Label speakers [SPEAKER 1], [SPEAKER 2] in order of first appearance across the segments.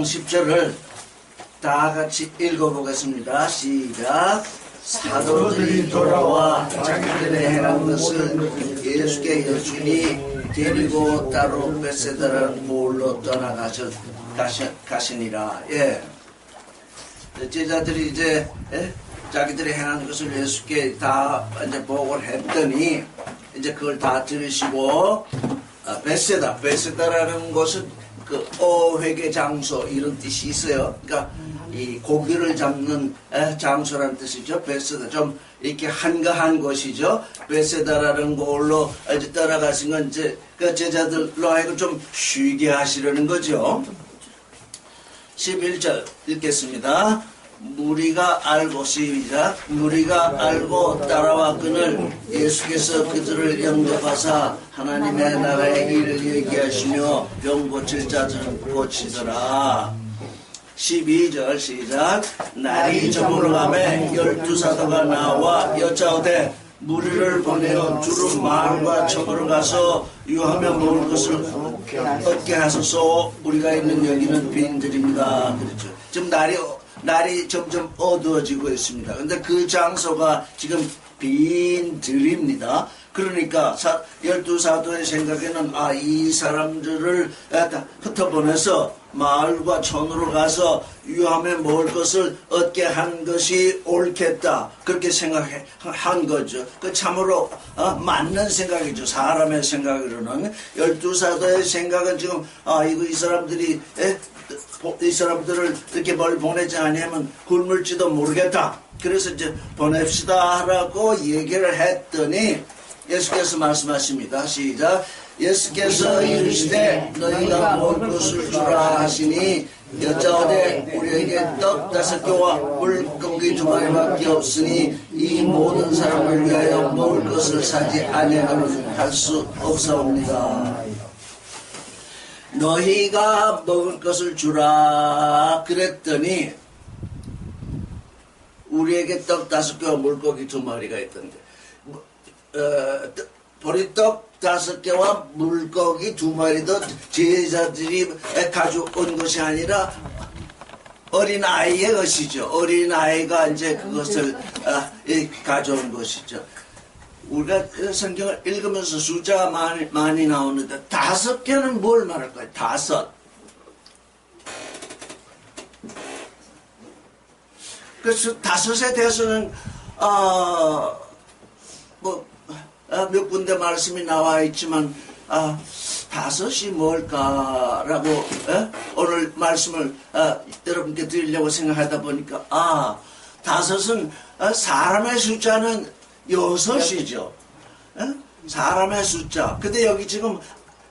[SPEAKER 1] 10절을 다 같이 읽어보겠습니다. 시작. 사도들이 돌아와 자기들의 행한 것을 예수께 여쭈니 데리고 따로 베세다라는 고을로 떠나가시니라. 예. 제자들이 이제 자기들이 행한 것을 예수께 다 이제 보고를 했더니 이제 그걸 다 들으시고 베세다라는 곳은 그 어회계 장소 이런 뜻이 있어요. 그러니까 이 고기를 잡는 장소라는 뜻이죠. 베세다 좀 이렇게 한가한 곳이죠. 베세다라는 곳으로 이제 떠나가신 건 이제 그 제자들로 하여금 좀 쉬게 하시려는 거죠. 11절 읽겠습니다. 무리가 알고 시작. 무리가 알고 따라왔거늘 예수께서 그들을 영접하사 하나님의 나라의 일을 얘기하시며 병 고칠 자들은 고치더라. 12절 시작. 날이 저물어가매 12사도가 나와 여짜오되 무리를 보내어 주로 마을과 첨으로 가서 유하며 먹을 것을 얻게 하소서. 우리가 있는 여기는 빈들입니다. 그렇죠. 지금 날이 점점 어두워지고 있습니다. 근데 그 장소가 지금 빈들입니다. 그러니까 12사도의 생각에는 이 사람들을 흩어보내서 마을과 촌으로 가서 유함에 먹을 것을 얻게 한 것이 옳겠다. 그렇게 생각한 거죠. 그 참으로 맞는 생각이죠. 사람의 생각으로는. 12사도의 생각은 지금 이 사람들이 이 사람들을 이렇게 멀리 보내지 않으면 굶을지도 모르겠다. 그래서 이제 보냅시다 하라고 얘기를 했더니 예수께서 말씀하십니다. 시작. 예수께서 이르시되 너희가 먹을 것을 주라 하시니 여짜오되 우리에게 떡 5개와 물고기 2마리밖에 없으니 이 모든 사람을 위하여 먹을 것을 사지 아니하고는 할 수 없사옵니다. 너희가 먹을 것을 주라 그랬더니 우리에게 떡 5개와 물고기 2마리가 있던데 보리떡 5개와 물고기 2마리도 제자들이 가져온 것이 아니라 어린 아이의 것이죠. 어린 아이가 이제 그것을 가져온 것이죠. 우리가 성경을 읽으면서 숫자가 많이 나오는데 5개는 뭘 말할까요? 5. 그래서 5에 대해서는 몇 군데 말씀이 나와 있지만 5이 뭘까라고 오늘 말씀을 여러분께 드리려고 생각하다 보니까 5은 사람의 숫자는 6이죠. 사람의 숫자. 근데 여기 지금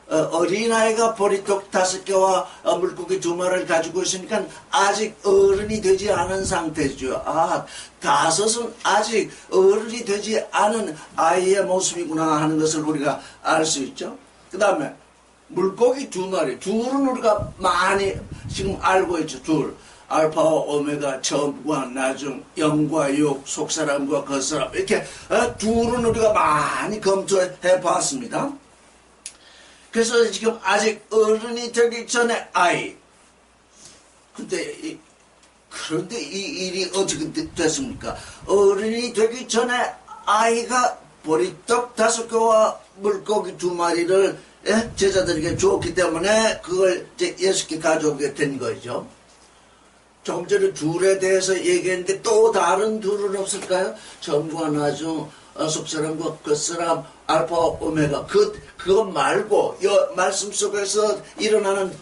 [SPEAKER 1] 어린아이가 보리떡 5개와 물고기 2마리를 가지고 있으니까 아직 어른이 되지 않은 상태죠. 5은 아직 어른이 되지 않은 아이의 모습이구나 하는 것을 우리가 알 수 있죠. 그 다음에 물고기 2마리. 둘은 우리가 많이 지금 알고 있죠. 둘. 알파와 오메가, 처음과 나중, 영과 육, 속사람과 겉사람. 이렇게 둘은 우리가 많이 검토해 봤습니다. 그래서 지금 아직 어른이 되기 전에 아이. 그런데 이 일이 어떻게 됐습니까? 어른이 되기 전에 아이가 보리떡 5개와 물고기 2마리를 제자들에게 줬기 때문에 그걸 예수께 가져오게 된 거죠. 조금 전에 둘에 대해서 얘기했는데 또 다른 둘은 없을까요? 처음과 나중, 속사람과 겉사람, 알파와 오메가. 그것 말고 이 말씀 속에서 일어나는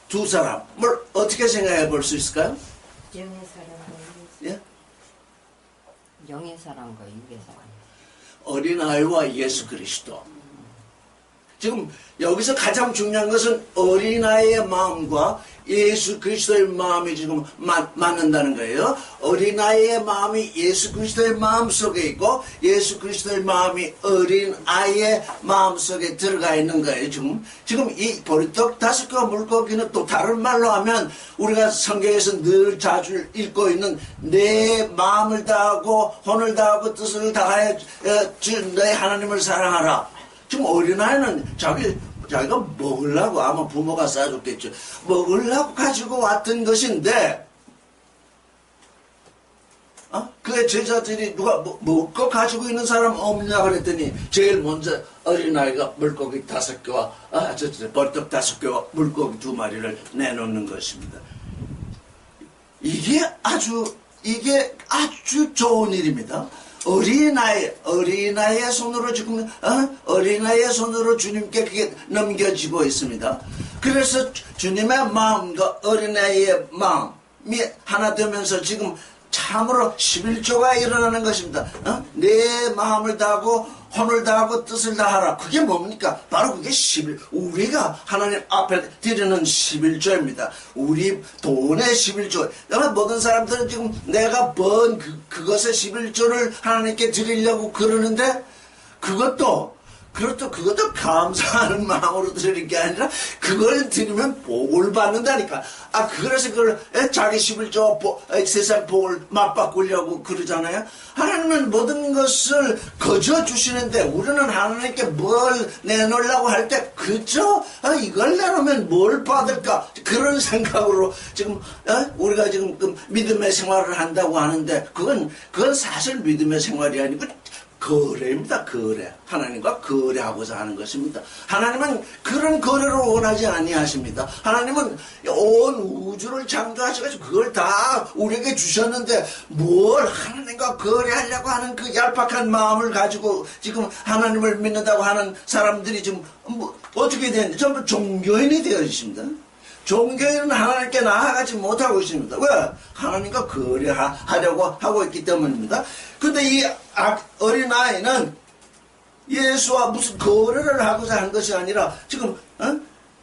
[SPEAKER 1] 두 사람을 어떻게 생각해 볼 수 있을까요?
[SPEAKER 2] 영의 사람과
[SPEAKER 1] 예?
[SPEAKER 2] 영의 사람과 육의 사람.
[SPEAKER 1] 어린아이와 예수 그리스도. 지금 여기서 가장 중요한 것은 어린아이의 마음과 예수 그리스도의 마음이 지금 맞는다는 거예요. 어린아이의 마음이 예수 그리스도의 마음 속에 있고 예수 그리스도의 마음이 어린아이의 마음 속에 들어가 있는 거예요. 지금 이 보리떡 5개와 물고기는 또 다른 말로 하면 우리가 성경에서 늘 자주 읽고 있는 내 마음을 다하고 혼을 다하고 뜻을 다하여 너의 하나님을 사랑하라. 지금 어린아이는 자기 자기가 먹으려고 아마 부모가 싸줬겠죠. 먹으려고 가지고 왔던 것인데 그의 제자들이 누가 먹을 거 가지고 있는 사람 없냐 그랬더니 제일 먼저 어린아이가 물고기 5개와 벌떡 5개와 물고기 2마리를 내놓는 것입니다. 이게 아주 좋은 일입니다. 어린아이의 손으로 지금 어린아이의 손으로 주님께 그게 넘겨지고 있습니다. 그래서 주님의 마음과 어린아이의 마음이 하나 되면서 지금 참으로 11조가 일어나는 것입니다. 내 마음을 다하고 혼을 다하고 뜻을 다하라. 그게 뭡니까? 바로 그게 우리가 하나님 앞에 드리는 11조입니다. 우리 돈의 11조. 모든 사람들은 지금 내가 번 그것의 11조를 하나님께 드리려고 그러는데 그것도 감사하는 마음으로 드리는 게 아니라 그걸 드리면 복을 받는다니까. 그래서 그걸 자기 11조 세상 복을 맛바꾸려고 그러잖아요. 하나님은 모든 것을 거저 주시는데 우리는 하나님께 뭘 내놓으려고 할 때 그저 이걸 내놓으면 뭘 받을까 그런 생각으로 지금 우리가 지금 믿음의 생활을 한다고 하는데 그건 사실 믿음의 생활이 아니고 거래입니다. 거래. 하나님과 거래하고자 하는 것입니다. 하나님은 그런 거래를 원하지 아니하십니다. 하나님은 온 우주를 창조하셔가지고 그걸 다 우리에게 주셨는데 뭘 하나님과 거래하려고 하는 그 얄팍한 마음을 가지고 지금 하나님을 믿는다고 하는 사람들이 지금 어떻게 되는지 전부 종교인이 되어 있습니다. 종교인은 하나님께 나아가지 못하고 있습니다. 왜? 하나님과 거래하려고 하고 있기 때문입니다. 근데 이 어린아이는 예수와 무슨 거래를 하고자 한 것이 아니라 지금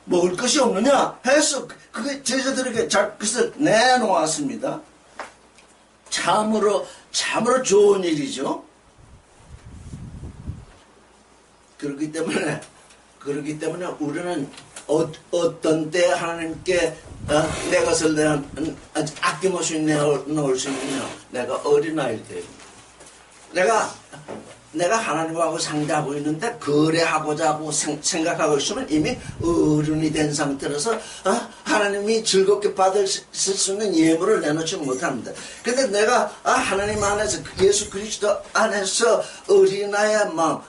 [SPEAKER 1] 먹을 것이 없느냐 해서 그게 제자들에게 그것을 내놓았습니다. 참으로 좋은 일이죠. 그렇기 때문에 우리는 어떤 때 하나님께 내 것을 아낌없이 내놓을 수 있느냐. 내가 어린아이일 때입니다. 내가 하나님하고 상대하고 있는데 거래하고자 하고 생각하고 있으면 이미 어른이 된 상태라서 하나님이 즐겁게 받을 수 있는 예물을 내놓지 못합니다. 근데 내가 하나님 안에서 예수 그리스도 안에서 어린아이의 마음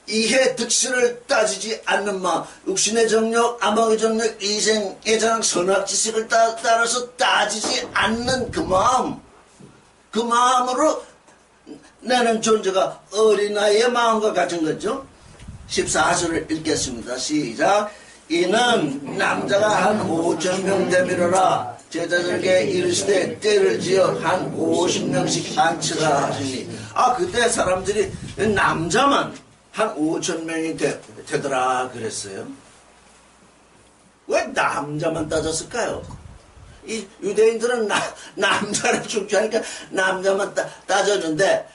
[SPEAKER 1] 이해 득실을 따지지 않는 마음, 육신의 정력, 암흑의 정력, 이생의 자랑, 선악지식을 따라서 따지지 않는 그 마음으로 나는 존재가 어린아이의 마음과 같은 거죠. 14절을 읽겠습니다. 시작. 이는 남자가 한 5,000명 되밀어라. 제자들에게 이르시되 때를 지어 한 50명씩 앉히라 하시니. 그때 사람들이 남자만 한 5,000명이 되더라 그랬어요. 왜 남자만 따졌을까요? 이 유대인들은 남자를 중시하니까 남자만 따졌는데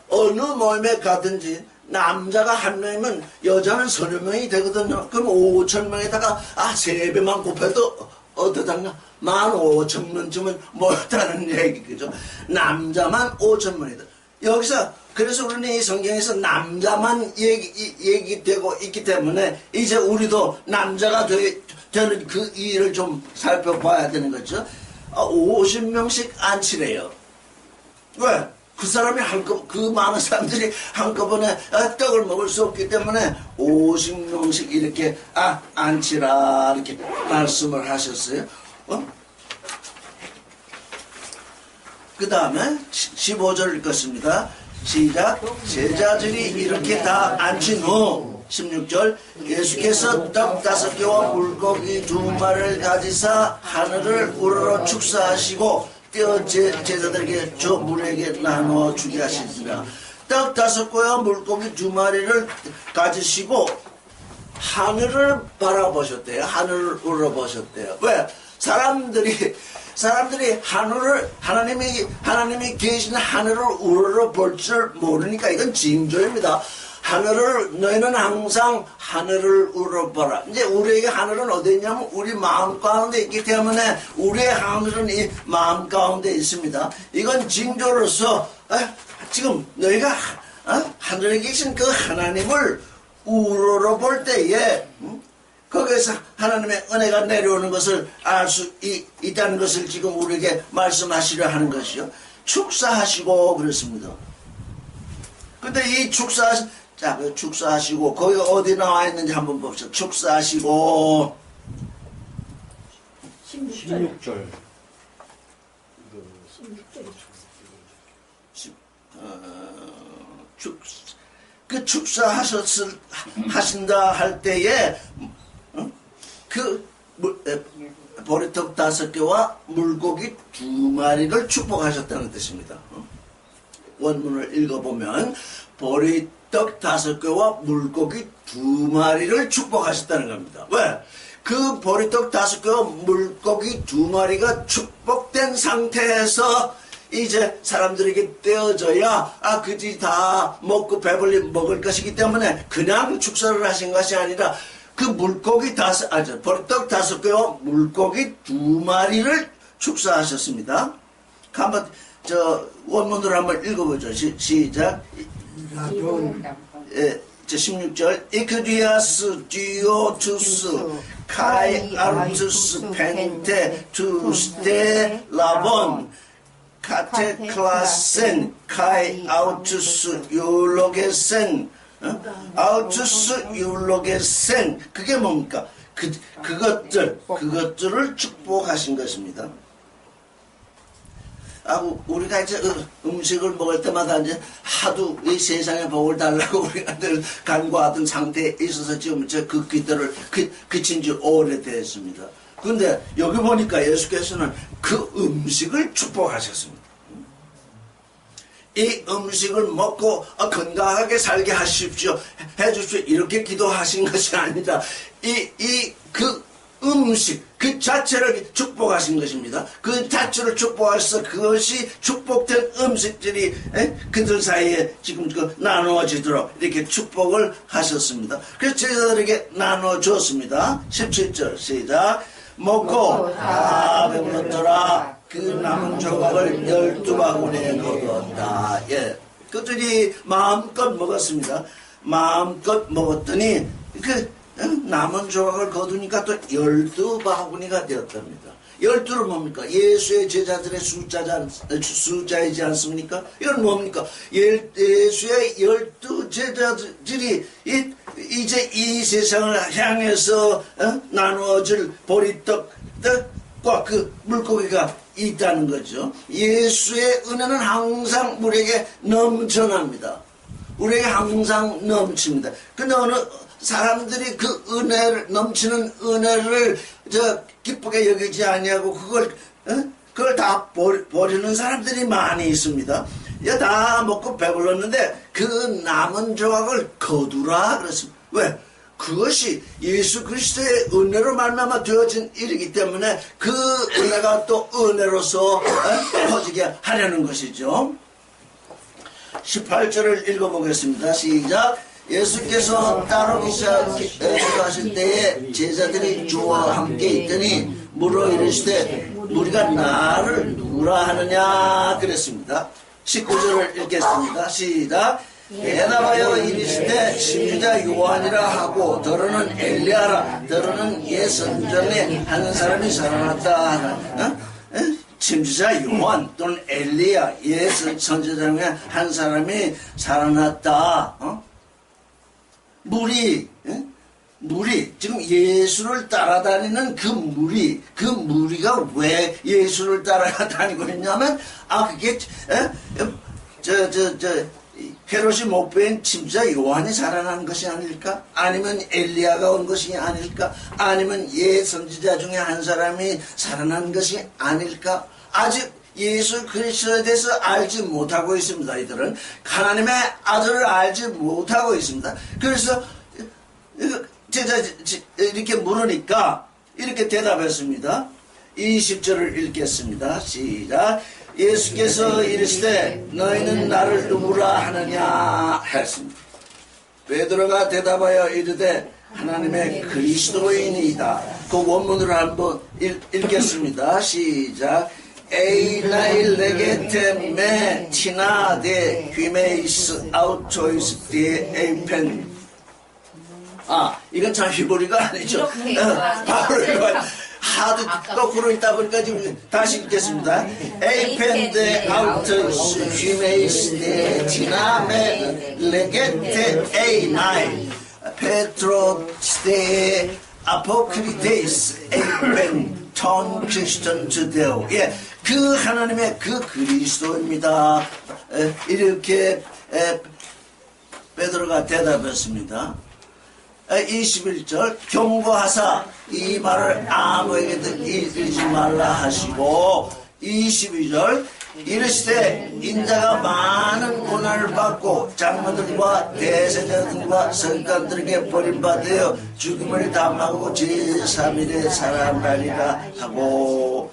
[SPEAKER 1] 어느 모임에 가든지 남자가 한 명이면 여자는 30명이 되거든요. 그럼 5,000명에다가 3배만 곱해도 어떠단가 15,000명쯤은 못하는 얘기죠. 남자만 5,000명이다. 여기서 그래서 우리는 이 성경에서 남자만 얘기되고 있기 때문에 이제 우리도 남자가 되는 그 일을 좀 살펴봐야 되는 거죠. 50명씩 앉히래요. 왜? 그 사람이 그 많은 사람들이 한꺼번에 떡을 먹을 수 없기 때문에 50명씩 이렇게 앉히라 이렇게 말씀을 하셨어요. 그 다음에 15절 읽겠습니다. 시작. 제자들이 이렇게 다 앉힌 후 16절 예수께서 떡 5개와 물고기 2마리를 가지사 하늘을 우러러 축사하시고 떼어 제자들에게 저 물에게 나누어 주게 하시니라. 떡 5개와 물고기 2마리를 가지시고 하늘을 바라보셨대요. 하늘을 우러보셨대요. 왜? 사람들이 하나님이 계신 하늘을 우러러 볼 줄 모르니까 이건 징조입니다. 너희는 항상 하늘을 우러봐라. 이제 우리에게 하늘은 어디 있냐면 우리 마음 가운데 있기 때문에 우리의 하늘은 이 마음 가운데 있습니다. 이건 징조로서 지금 너희가 하늘에 계신 그 하나님을 우러러 볼 때에 거기에서 하나님의 은혜가 내려오는 것을 알 수 있다는 것을 지금 우리에게 말씀하시려 하는 것이요. 축사하시고 그랬습니다. 근데 이 축사하시고 거기 어디 나와 있는지 한번 봅시다. 축사하시고
[SPEAKER 3] 16절.
[SPEAKER 1] 하신다 할 때에 보리떡 5개와 물고기 2마리를 축복하셨다는 뜻입니다. 원문을 읽어보면 보리떡 5개와 물고기 2마리를 축복하셨다는 겁니다. 왜? 그 보리떡 5개와 물고기 2마리가 축복된 상태에서 이제 사람들에게 떼어져야 그들이 다 먹고 배불리 먹을 것이기 때문에 그냥 축사를 하신 것이 아니라 그 물고기 보리떡 5개와 물고기 2마리를 축사하셨습니다. 한번 원문으로 한번 읽어보죠. 시작. 16절 이크디아스 디오투스 카이 아르투스 펜테 투스테 라본 카테클라센 카이 아우투스 유로게센 아우투스 유로게센 그게 뭡니까? 그것들을 축복하신 것입니다. 우리가 이제 음식을 먹을 때마다 이제 하도 이 세상의 복을 달라고 우리가 늘 간과하던 상태에 있어서 지금 그 기도를 그친 지 오래됐습니다. 근데 여기 보니까 예수께서는 그 음식을 축복하셨습니다. 이 음식을 먹고 건강하게 살게 하십시오. 해주십시오. 이렇게 기도하신 것이 아니라 그 음식 그 자체를 축복하신 것입니다. 그 자체를 축복하셔서 그것이 축복된 음식들이 그들 사이에 지금 나누어지도록 이렇게 축복을 하셨습니다. 그래서 제자들에게 나눠줬습니다. 17절 시작. 먹고 다 배불렀더라. 그 남은 조각을 12바구니에 거두었다. 예, 그들이 마음껏 먹었습니다. 마음껏 먹었더니 남은 조각을 거두니까 또 12바구니가 되었답니다. 12는 뭡니까? 예수의 제자들의 숫자이지 않습니까? 이건 뭡니까? 예수의 12 제자들이 이제 이 세상을 향해서 나누어질 보리떡과 그 물고기가 있다는 거죠. 예수의 은혜는 항상 우리에게 넘쳐납니다. 우리에게 항상 넘칩니다. 근데 어느 사람들이 그 은혜를 넘치는 은혜를 기쁘게 여기지 아니하고 그걸 다 버리는 사람들이 많이 있습니다. 다 먹고 배불렀는데 그 남은 조각을 거두라 그랬습니다. 왜? 그것이 예수 그리스도의 은혜로 말미암아 되어진 일이기 때문에 그 은혜가 또 은혜로서 퍼지게 하려는 것이죠. 18절을 읽어보겠습니다. 시작. 예수께서 따로 기도하실 때에 제자들이 주와 함께 있더니 물어 이르시되 우리가 나를 누구라 하느냐 그랬습니다. 19절을 읽겠습니다. 시작. 대답하여 이르시되 심지자 요한이라 하고 더러는 엘리야라 더러는 옛 선전에 한 사람이 살아났다. 심지자 요한 또는 엘리야 옛 선지자 중에 한 사람이 살아났다. 무리 지금 예수를 따라다니는 그 무리가 왜 예수를 따라다니고 있냐면 그게 헤롯이 못 뵌 침자 요한이 살아난 것이 아닐까? 아니면 엘리야가 온 것이 아닐까? 아니면 옛 선지자 중에 한 사람이 살아난 것이 아닐까? 아직 예수 그리스도에 대해서 알지 못하고 있습니다. 이들은 하나님의 아들을 알지 못하고 있습니다. 그래서 제자 이렇게 물으니까 이렇게 대답했습니다. 20절을 읽겠습니다. 시작. 예수께서 이르시되 너희는 나를 누구라 하느냐 했습니다. 베드로가 대답하여 이르되 하나님의 그리스도인이다. 그 원문으로 한번 읽겠습니다. 시작. 에이나일 레게테 메 티나 데 휘메이스 아우토이스 데 에이펜 이건 참 히브리가 아니죠.
[SPEAKER 2] 이렇게
[SPEAKER 1] 바로 이거 하도 거꾸로 있다 보니까 지금 다시 읽겠습니다. 에이펜데 아우트 휘메이스데 디나메 레게테 에이나이 페트로스데 아포크리데이스 에이펜 턴 크리스천 주데오. 예, 그 하나님의 그 그리스도입니다. 이렇게 베드로가 대답했습니다. 21절 경고하사 이 말을 아무에게도 읽지 말라 하시고 22절 이르시되 인자가 많은 고난을 받고 장로들과 대제사장들과 서기관들에게 버림받아 죽음을 당하고 제3일에 살아나리라 하고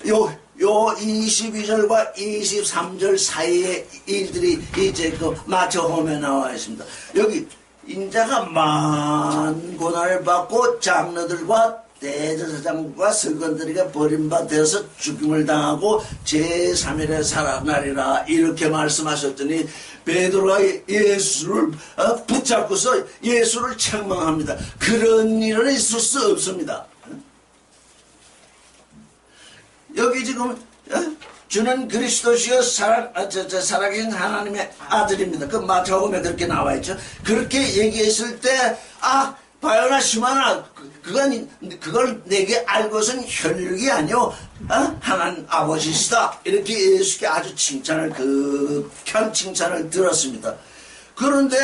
[SPEAKER 1] 요 22절과 23절 사이의 일들이 이제 그 마처홈에 나와 있습니다. 여기 인자가 많은 고난을 받고 장로들과 대제사장과 서기관들에게 버림받아서 죽임을 당하고 제3일에 살아나리라 이렇게 말씀하셨더니 베드로가 예수를 붙잡고서 예수를 책망합니다. 그런 일은 있을 수 없습니다. 여기 지금 주는 그리스도시여 살아계신 하나님의 아들입니다. 그 마태복음에 그렇게 나와 있죠. 그렇게 얘기했을 때 바요나 시마나 그걸 내게 알 것은 혈육이 아니오 하나님 아버지시다. 이렇게 예수께 아주 극한 칭찬을 들었습니다. 그런데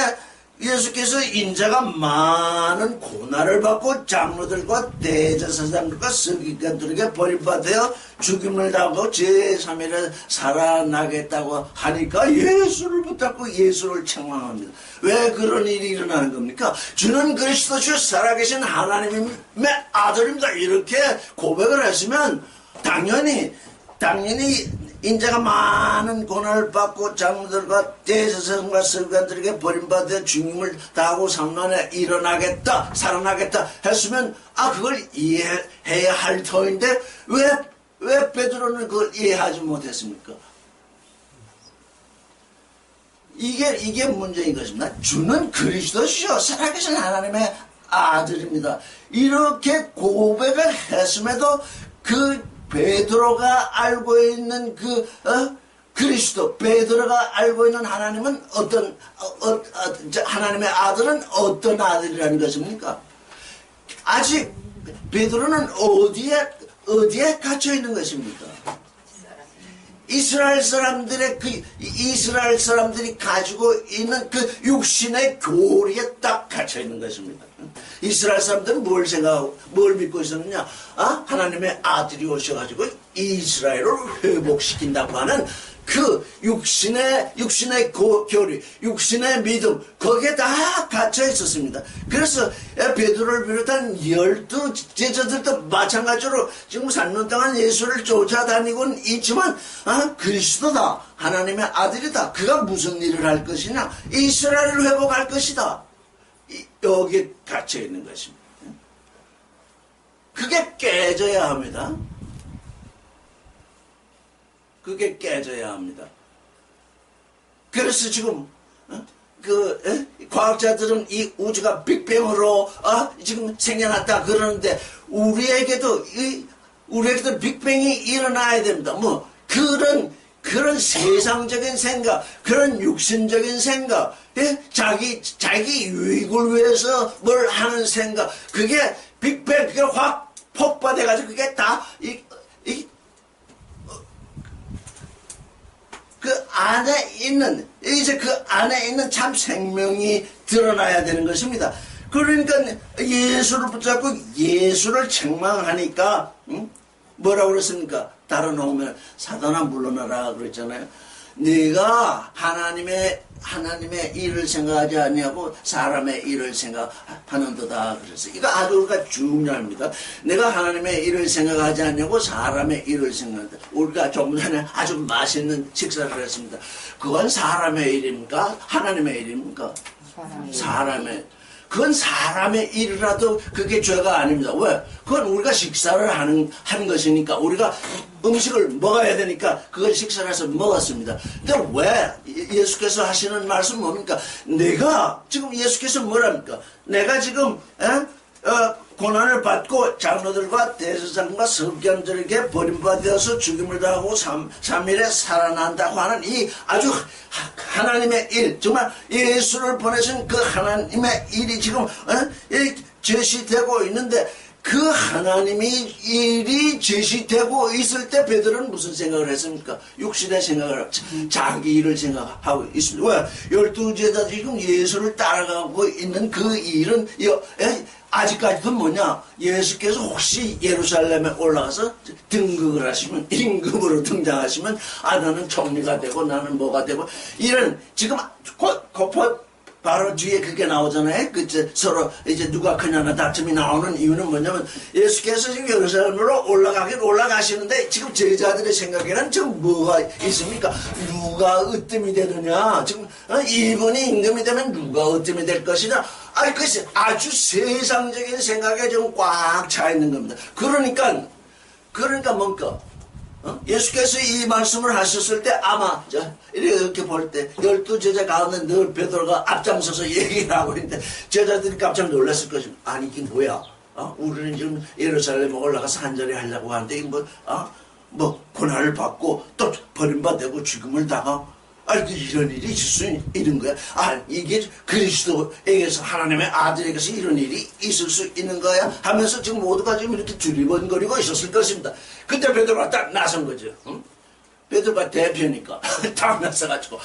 [SPEAKER 1] 예수께서 인자가 많은 고난을 받고 장로들과 대제사장들과 서기관들에게 버림받아 죽임을 당하고 제3일에 살아나겠다고 하니까 예수를 붙잡고 예수를 책망합니다. 왜 그런 일이 일어나는 겁니까? 주는 그리스도시요 살아계신 하나님의 아들입니다. 이렇게 고백을 했으면 당연히 인자가 많은 고난을 받고 장로들과 대제사장과 서기관들에게 버림받아 죽임을 당하고 3만에 일어나겠다 살아나겠다 했으면 그걸 이해해야 할 터인데 왜 베드로는 그걸 이해하지 못했습니까? 이게 문제인 것입니다. 주는 그리스도시요 살아계신 하나님의 아들입니다. 이렇게 고백을 했음에도 그 베드로가 알고 있는 그리스도, 베드로가 알고 있는 하나님은 하나님의 아들은 어떤 아들이라는 것입니까? 아직 베드로는 어디에 갇혀 있는 것입니까? 이스라엘 사람들이 가지고 있는 그 육신의 교리에 딱 갇혀 있는 것입니다. 이스라엘 사람들은 뭘 믿고 있었느냐? 하나님의 아들이 오셔가지고 이스라엘을 회복시킨다고 하는 그 육신의 교리, 육신의 믿음, 거기에 다 갇혀 있었습니다. 그래서 베드로를 비롯한 12 제자들도 마찬가지로 지금 3년 동안 예수를 쫓아다니고는 있지만, 그리스도다. 하나님의 아들이다. 그가 무슨 일을 할 것이냐? 이스라엘을 회복할 것이다. 여기에 갇혀 있는 것입니다. 그게 깨져야 합니다. 그게 깨져야 합니다. 그래서 지금 과학자들은 이 우주가 빅뱅으로 지금 생겨났다 그러는데 우리에게도 빅뱅이 일어나야 됩니다. 뭐 그런 세상적인 생각, 그런 육신적인 생각, 자기 유익을 위해서 뭘 하는 생각, 그게 빅뱅, 그게 확 폭발해가지고 그게 다 그 안에 있는 참 생명이 드러나야 되는 것입니다. 그러니까 예수를 붙잡고 예수를 책망하니까 뭐라고 그랬습니까? 다른 오면 사단아 물러나라 그랬잖아요. 네가 하나님의 일을 생각하지 않냐고 사람의 일을 생각하는도다 그래서 이거 아주 중요합니다. 내가 하나님의 일을 생각하지 않냐고 사람의 일을 생각한다. 우리가 조금 전에 아주 맛있는 식사를 했습니다. 그건 사람의 일입니까? 하나님의 일입니까? 사람의. 그건 사람의 일이라도 그게 죄가 아닙니다. 왜? 그건 우리가 식사를 하는 것이니까 우리가 음식을 먹어야 되니까 그걸 식사를 해서 먹었습니다. 근데 왜 예수께서 하시는 말씀 뭡니까? 내가 지금 예수께서 뭐랍니까? 내가 지금 고난을 받고 장로들과 대제사장과 서기관들에게 버림받아서 죽임을 당하고 3일에 살아난다고 하는 이 아주 하나님의 일, 정말 예수를 보내신 그 하나님의 일이 지금 제시되고 있는데, 그 하나님의 일이 제시되고 있을 때 베드로는 무슨 생각을 했습니까? 육신의 생각을, 자기 일을 생각하고 있습니다. 왜? 12제자 지금 예수를 따라가고 있는 그 일은 아직까지도 뭐냐? 예수께서 혹시 예루살렘에 올라가서 등극을 하시면, 임금으로 등장하시면, 나는 총리가 되고 나는 뭐가 되고, 이런 지금 바로 뒤에 그게 나오잖아요. 서로 이제 누가 크냐나 다툼이 나오는 이유는 뭐냐면, 예수께서 지금 예루살렘으로 올라가시는데 지금 제자들의 생각에는 지금 뭐가 있습니까? 누가 으뜸이 되느냐? 지금 이분이 임금이 되면 누가 으뜸이 될 것이냐? 그것이 아주 세상적인 생각에 좀 꽉 차 있는 겁니다. 그러니까 뭔가 예수께서 이 말씀을 하셨을 때 아마 이렇게 볼 때 12제자 가운데 늘 베드로가 앞장서서 얘기를 하고 있는데 제자들이 깜짝 놀랐을 것입니다. 아니 이게 뭐야? 우리는 지금 예루살렘에 올라가서 한자리 하려고 하는데 뭐 고난을 받고 또 버림받고 죽음을 당하고 이런 일이 있을 수 있는 거야. 이게 그리스도에게서 하나님의 아들에게서 이런 일이 있을 수 있는 거야 하면서 지금 모두가 지금 이렇게 두리번거리고 있었을 것입니다. 그때 베드로가 딱 나선 거죠. 베드로가 대표니까 딱 나서가지고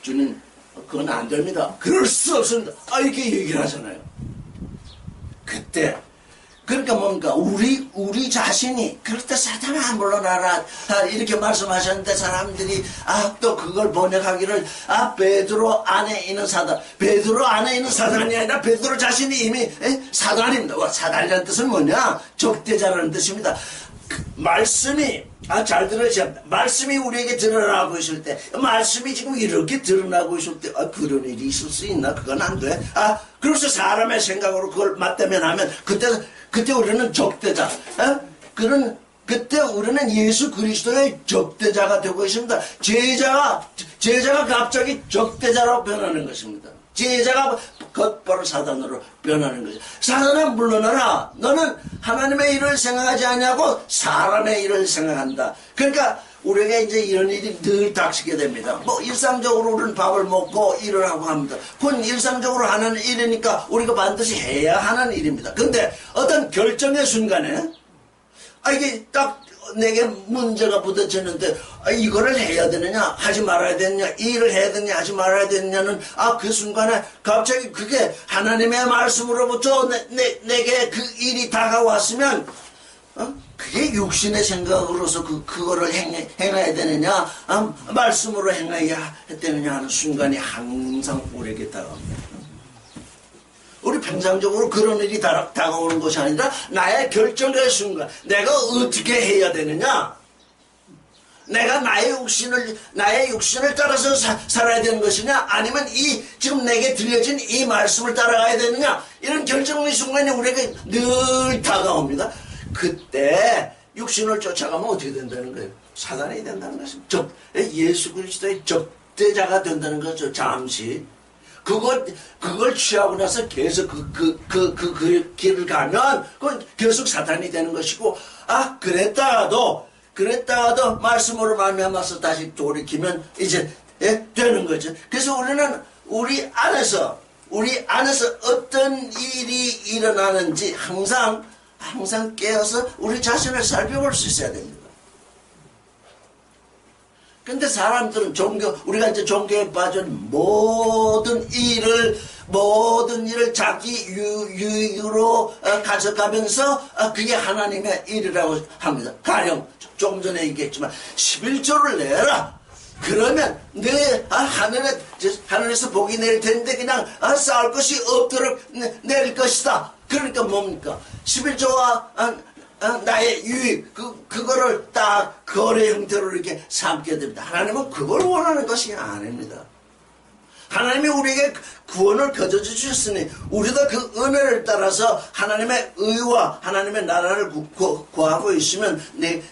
[SPEAKER 1] 주님 그건 안 됩니다. 그럴 수 없습니다. 이렇게 얘기를 하잖아요. 그때 그러니까 뭔가 우리 자신이 그럴 때 사탄아 물러나라 이렇게 말씀하셨는데 사람들이 또 그걸 번역하기를 베드로 안에 있는 사단, 베드로 안에 있는 사단이 아니라 베드로 자신이 이미 사단입니다. 사단이라는 뜻은 뭐냐? 적대자라는 뜻입니다. 말씀이 잘 들으셔야 합니다. 말씀이 우리에게 드러나고 있을 때, 말씀이 지금 이렇게 드러나고 있을 때 그런 일이 있을 수 있나? 그건 안 돼. 그래서 사람의 생각으로 그걸 맞대면 하면 그때 우리는 적대자. 그때 우리는 예수 그리스도의 적대자가 되고 있습니다. 제자가 갑자기 적대자로 변하는 것입니다. 제자가 곧바로 사단으로 변하는 거죠. 사단아 물러나라. 너는 하나님의 일을 생각하지 않냐고 사람의 일을 생각한다. 그러니까 우리에게 이제 이런 일이 늘 닥치게 됩니다. 일상적으로 우리는 밥을 먹고 일을 하고 합니다. 그건 일상적으로 하는 일이니까 우리가 반드시 해야 하는 일입니다. 근데 어떤 결정의 순간에 이게 딱 내게 문제가 부딪혔는데 이거를 해야 되느냐 하지 말아야 되느냐, 이 일을 해야 되느냐 하지 말아야 되느냐는 그 순간에 갑자기 그게 하나님의 말씀으로부터 내게 그 일이 다가왔으면 그게 육신의 생각으로서 그거를 행해야 되느냐 말씀으로 행해야 되느냐 하는 순간이 항상 우리에게 다가옵니다. 우리 평상적으로 그런 일이 다가오는 것이 아니라 나의 결정의 순간, 내가 어떻게 해야 되느냐, 내가 나의 육신을 따라서 살아야 되는 것이냐, 아니면 지금 내게 들려진 이 말씀을 따라가야 되느냐, 이런 결정의 순간이 우리에게 늘 다가옵니다. 그때 육신을 쫓아가면 어떻게 된다는 거예요? 사단이 된다는 것입니다. 예수 그리스도의 적대자가 된다는 거죠. 잠시. 그걸 취하고 나서 계속 그 길을 가면, 그건 계속 사탄이 되는 것이고, 그랬다가도 말씀으로 말미암아서 다시 돌이키면 이제, 되는 거죠. 그래서 우리는 우리 안에서 어떤 일이 일어나는지 항상 깨어서 우리 자신을 살펴볼 수 있어야 됩니다. 근데 사람들은 우리가 이제 종교에 빠진 모든 일을 자기 유익으로 가져가면서 그게 하나님의 일이라고 합니다. 가령 조금 전에 얘기했지만 11조를 내라. 그러면 하늘에서 복이 내릴 텐데 그냥 쌓을 것이 없도록 내릴 것이다. 그러니까 뭡니까? 11조와 나의 유익, 그거를 딱 거래 형태로 이렇게 삼게 됩니다. 하나님은 그걸 원하는 것이 아닙니다. 하나님이 우리에게 구원을 거저 주셨으니 우리도 그 은혜를 따라서 하나님의 의와 하나님의 나라를 구하고 있으면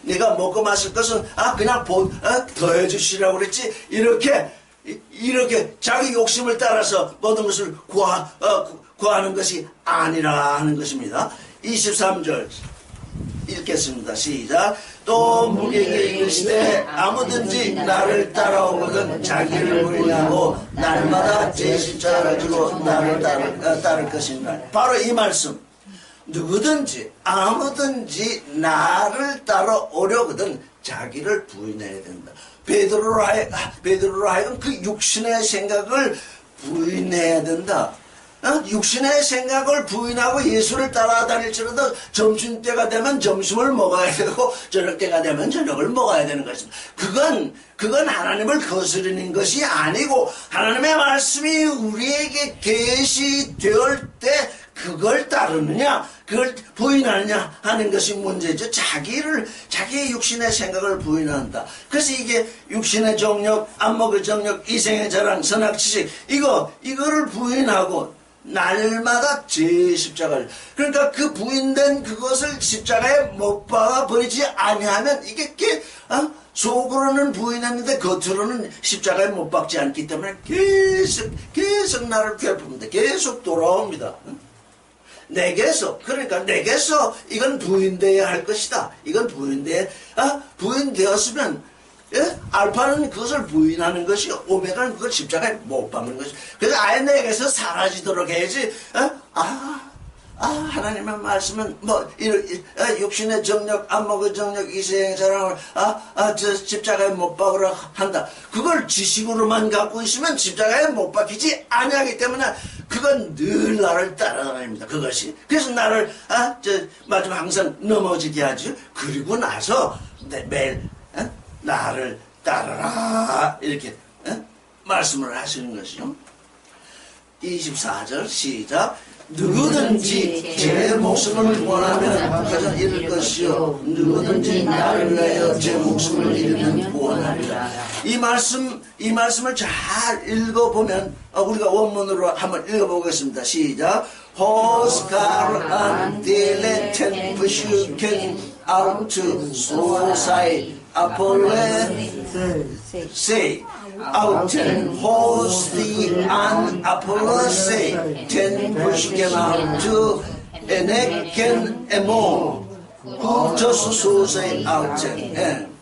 [SPEAKER 1] 내가 먹고 마실 것은 그냥 더해 주시라고 그랬지 이렇게 자기 욕심을 따라서 모든 것을 구하는 것이 아니라 하는 것입니다. 23절 읽겠습니다. 시작. 또 무리에게 이르시되 아무든지 나를 따라오거든 자기를 부인하고 날마다 제 십자가를 지고 나를 따를 것이니라. 바로 이 말씀. 누구든지 아무든지 나를 따라오려거든 자기를 부인해야 된다. 베드로로 하여금 그 육신의 생각을 부인해야 된다. 육신의 생각을 부인하고 예수를 따라다닐지라도 점심때가 되면 점심을 먹어야 되고 저녁 때가 되면 저녁을 먹어야 되는 것입니다. 그건 하나님을 거스르는 것이 아니고 하나님의 말씀이 우리에게 계시될 때 그걸 따르느냐 그걸 부인하느냐 하는 것이 문제죠. 자기의 육신의 생각을 부인한다. 그래서 이게 육신의 정욕, 안목의 정욕, 이생의 자랑, 선악지식 이거를 부인하고 날마다 제 십자가를, 그러니까 그 부인된 그것을 십자가에 못 박아 버리지 아니하면 이게 속으로는 부인했는데 겉으로는 십자가에 못 박지 않기 때문에 계속 나를 괴롭힙니다. 계속 돌아옵니다. 내게서 이건 부인되어야 할 것이다. 이건 부인되었으면 알파는 그것을 부인하는 것이요 오메가는 그걸 십자가에 못 박는 것이요. 그래서 아예 내게서 사라지도록 해야지. 하나님의 말씀은 육신의 정력, 안목의 정력, 이생의 자랑을 저 십자가에 못 박으라 한다. 그걸 지식으로만 갖고 있으면 십자가에 못 박히지 아니하기 때문에 그건 늘 나를 따라다닙니다. 그것이. 그래서 나를 마지막 항상 넘어지게 하죠. 그리고 나서 매일 나를 따르라 이렇게 말씀을 하시는 것이죠. 24절 시작. 누구든지 제 목숨을 구원하면 가장 잃을 것이요 누구든지 나를 위하여 제 목숨을 잃으면 구원하리라. 이 말씀을 잘 읽어보면 우리가 원문으로 한번 읽어보겠습니다. 시작. 호스카르 안 딜레텐 부슈켄 아우트 소사이 아폴레 세 아우텐 호스티 안 아폴레세 텐 부슈켄 아우트 에네켄 에모 후저스 소사이 아우텐.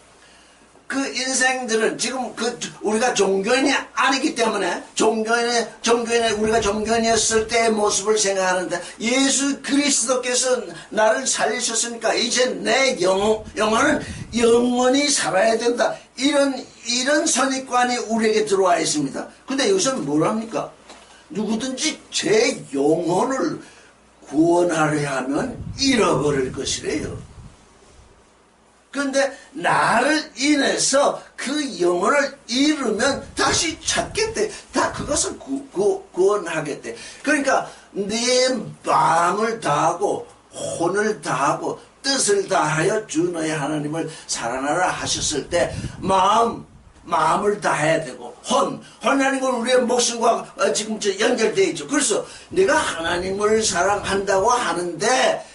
[SPEAKER 1] 그 인생들은 지금 우리가 종교인이 아니기 때문에 우리가 종교인이었을 때의 모습을 생각하는데 예수 그리스도께서 나를 살리셨으니까 이제 내 영혼은 영원히 살아야 된다. 이런 선입관이 우리에게 들어와 있습니다. 근데 여기서는 뭐랍니까? 누구든지 제 영혼을 구원하려 하면 잃어버릴 것이래요. 그런데 나를 인해서 그 영혼을 잃으면 다시 찾겠대. 다 그것을 구원하겠대. 그러니까 내 마음을 다하고 혼을 다하고 뜻을 다하여 주 너의 하나님을 사랑하라 하셨을 때 마음을 다해야 되고 혼이라는 건 우리의 목숨과 지금 연결되어 있죠. 그래서 내가 하나님을 사랑한다고 하는데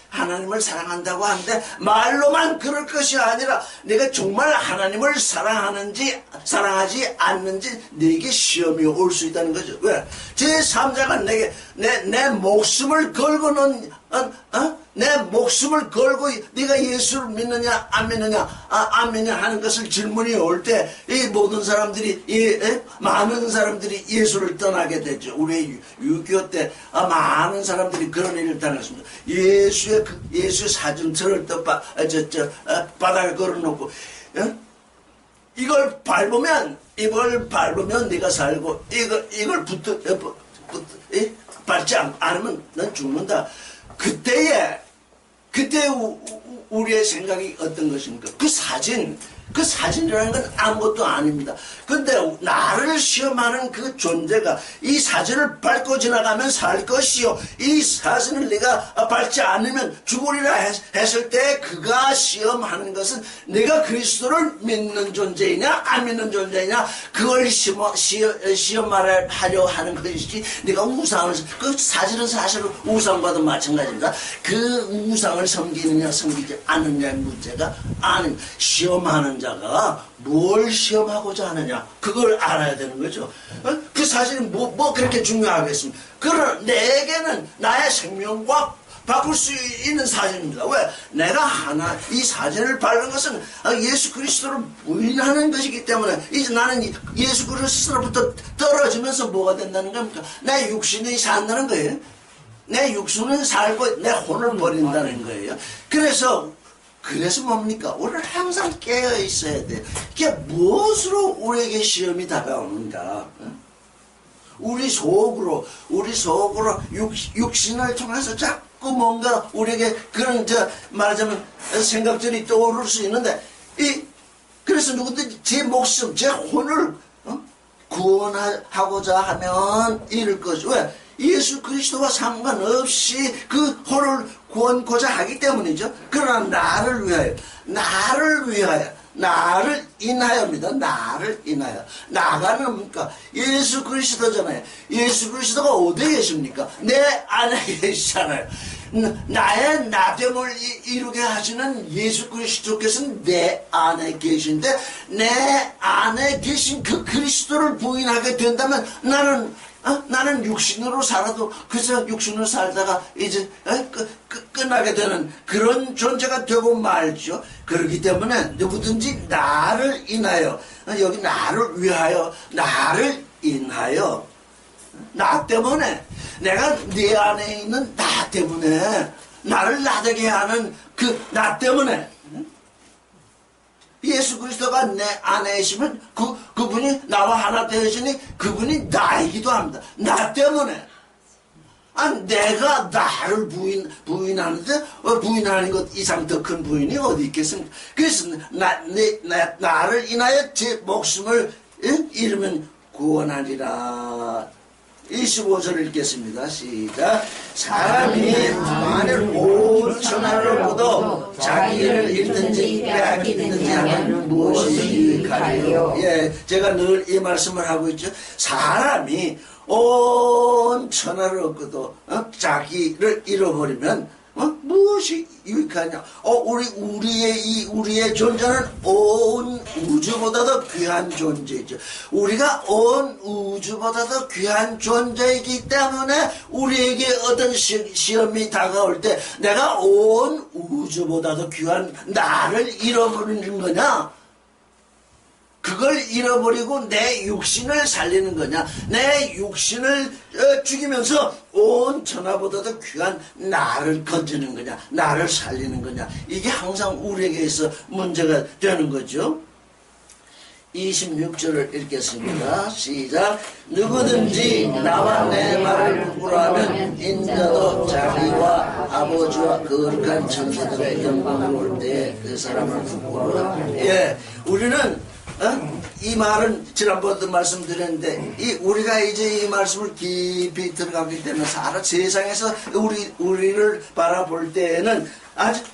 [SPEAKER 1] 말로만 그럴 것이 아니라 내가 정말 하나님을 사랑하지 않는지 내게 시험이 올 수 있다는 거죠. 왜? 제3자가 내게 내 목숨을 걸고는 내 목숨을 걸고 네가 예수를 믿느냐 안 믿느냐 하는 것을 질문이 올 때 이 모든 사람들이 많은 사람들이 예수를 떠나게 되죠. 우리 6.25 때 많은 사람들이 그런 일을 당했습니다. 예수의 사진틀을 바닥에 걸어놓고 이걸 밟으면 네가 살고 이걸 밟지 않으면 넌 죽는다. 그때 우리의 생각이 어떤 것입니까? 그 사진이라는 건 아무것도 아닙니다. 근데 나를 시험하는 그 존재가 이 사진을 밟고 지나가면 살 것이요, 이 사진을 내가 밟지 않으면 죽으리라 했을 때 그가 시험하는 것은 내가 그리스도를 믿는 존재이냐 안 믿는 존재이냐, 그걸 시험하려 하는 것이지, 내가 우상을, 그 사진은 사실 우상과도 마찬가지입니다. 그 우상을 섬기느냐 섬기지 않느냐의 문제가 아닌, 시험하는 자가 뭘 시험하고자 하느냐, 그걸 알아야 되는 거죠. 그 사실이 뭐 그렇게 중요하겠습니까? 그러나 내게는 나의 생명과 바꿀 수 있는 사진입니다. 왜? 내가 이 사진을 밟는 것은 예수 그리스도를 부인하는 것이기 때문에, 이제 나는 예수 그리스도로부터 떨어지면서 뭐가 된다는 겁니까? 내 육신이 산다는 거예요. 내 육신은 살고 내 혼을 버린다는 거예요. 그래서 뭡니까? 우리는 항상 깨어 있어야 돼요. 이게 무엇으로 우리에게 시험이 다가오는가? 우리 속으로 육신을 통해서 자꾸 뭔가 우리에게 그런, 말하자면 생각들이 떠오를 수 있는데, 그래서 누구든지 제 목숨, 제 혼을 구원하고자 하면 이럴 것이, 왜? 예수 그리스도와 상관없이 그 혼을 구원고자 하기 때문이죠. 그러나 나를 인하여입니다. 나를 인하여. 나가는 뭡니까? 예수 그리스도잖아요. 예수 그리스도가 어디에 계십니까? 내 안에 계시잖아요. 나의 나됨을 이루게 하시는 예수 그리스도께서는 내 안에 계신데, 내 안에 계신 그 그리스도를 부인하게 된다면 나는 육신으로 살아도 그저 육신으로 살다가 이제 끝나게 되는 그런 존재가 되고 말죠. 그렇기 때문에 누구든지 나를 인하여, 여기 나를 위하여, 나를 인하여, 나 때문에, 내가 내 안에 있는 나 때문에, 나를 나되게 하는 그 나 때문에, 예수 그리스도가 내 안에 있으면 그분이 나와 하나 되시니 그분이 나이기도 합니다. 나 때문에. 내가 나를 부인하는데, 부인하는 것 이상 더 큰 부인이 어디 있겠습니까? 그래서 나를 인하여 제 목숨을 잃으면 구원하리라. 25절 읽겠습니다. 시작. 사람이 만일 온 천하를 얻어도 자기를 잃든지 빼앗기든지 하면 무엇이 유익하리요? 예, 제가 늘 이 말씀을 하고 있죠. 사람이 온 천하를 얻고도 자기를 잃어버리면 무엇이 유익하냐? 우리의 존재는 온 우주보다도 귀한 존재이죠. 우리가 온 우주보다도 귀한 존재이기 때문에 우리에게 어떤 시험이 다가올 때 내가 온 우주보다도 귀한 나를 잃어버리는 거냐? 그걸 잃어버리고 내 육신을 살리는 거냐? 내 육신을 죽이면서 온 천하보다도 귀한 나를 건지는 거냐? 나를 살리는 거냐? 이게 항상 우리에게서 문제가 되는 거죠. 26절을 읽겠습니다. 시작. 누구든지 나와 내 말을 부끄러워하면 인자도 자기와 아버지와 거룩한 천사들의 영광을 올 때 그 사람을 부끄러워하라. 예, 우리는 이 말은 지난번도 말씀드렸는데, 우리가 이제 이 말씀을 깊이 들어가기 때문에 사람 세상에서 우리를 바라볼 때에는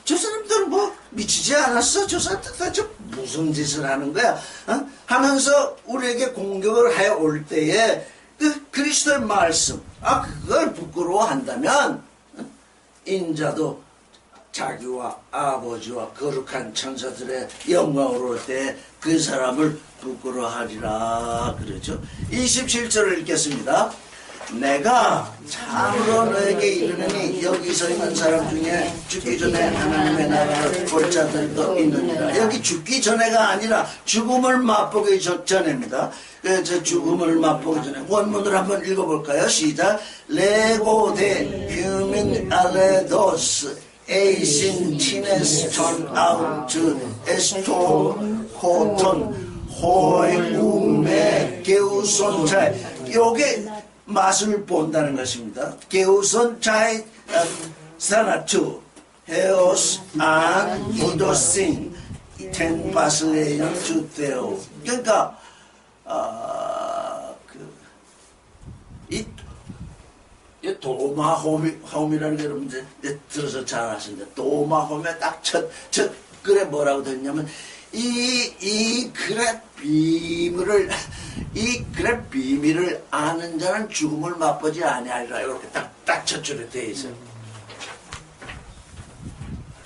[SPEAKER 1] 저 사람들은 뭐 미치지 않았어? 저 사람들 도대체 무슨 짓을 하는 거야? 하면서 우리에게 공격을 해 올 때에 그 그리스도의 말씀, 그걸 부끄러워한다면 인자도 자기와 아버지와 거룩한 천사들의 영광을 올 때 그 사람을 부끄러워하리라 그러죠. 27절을 읽겠습니다. 내가 참으로 너에게 이르노니 여기 서 있는 사람 중에 죽기 전에 하나님의 나라를 볼 자들도 있느니라. 여기 죽기 전에가 아니라 죽음을 맛보기 전입니다. 저 죽음을 맛보기 전에 원문을 한번 읽어볼까요? 시작. 레고데 휴민 알레도스 에이신 티네스톤 아우트 에스톤 호톤 호일움메 게우손차이. 요게 맛을 본다는 것입니다. 게우손차이 사나투 헤오스 안 우도싱 텐 바슬레이언 주테오. 그러니까 이 도마홈이라는 게 여러분들 들어서 잘 아시는데, 도마홈에 딱 첫 글에 뭐라고 됐냐면, 이 글의 비밀을 아는 자는 죽음을 맛보지 아니하리라. 이렇게 딱 첫 줄에 되어 있어요.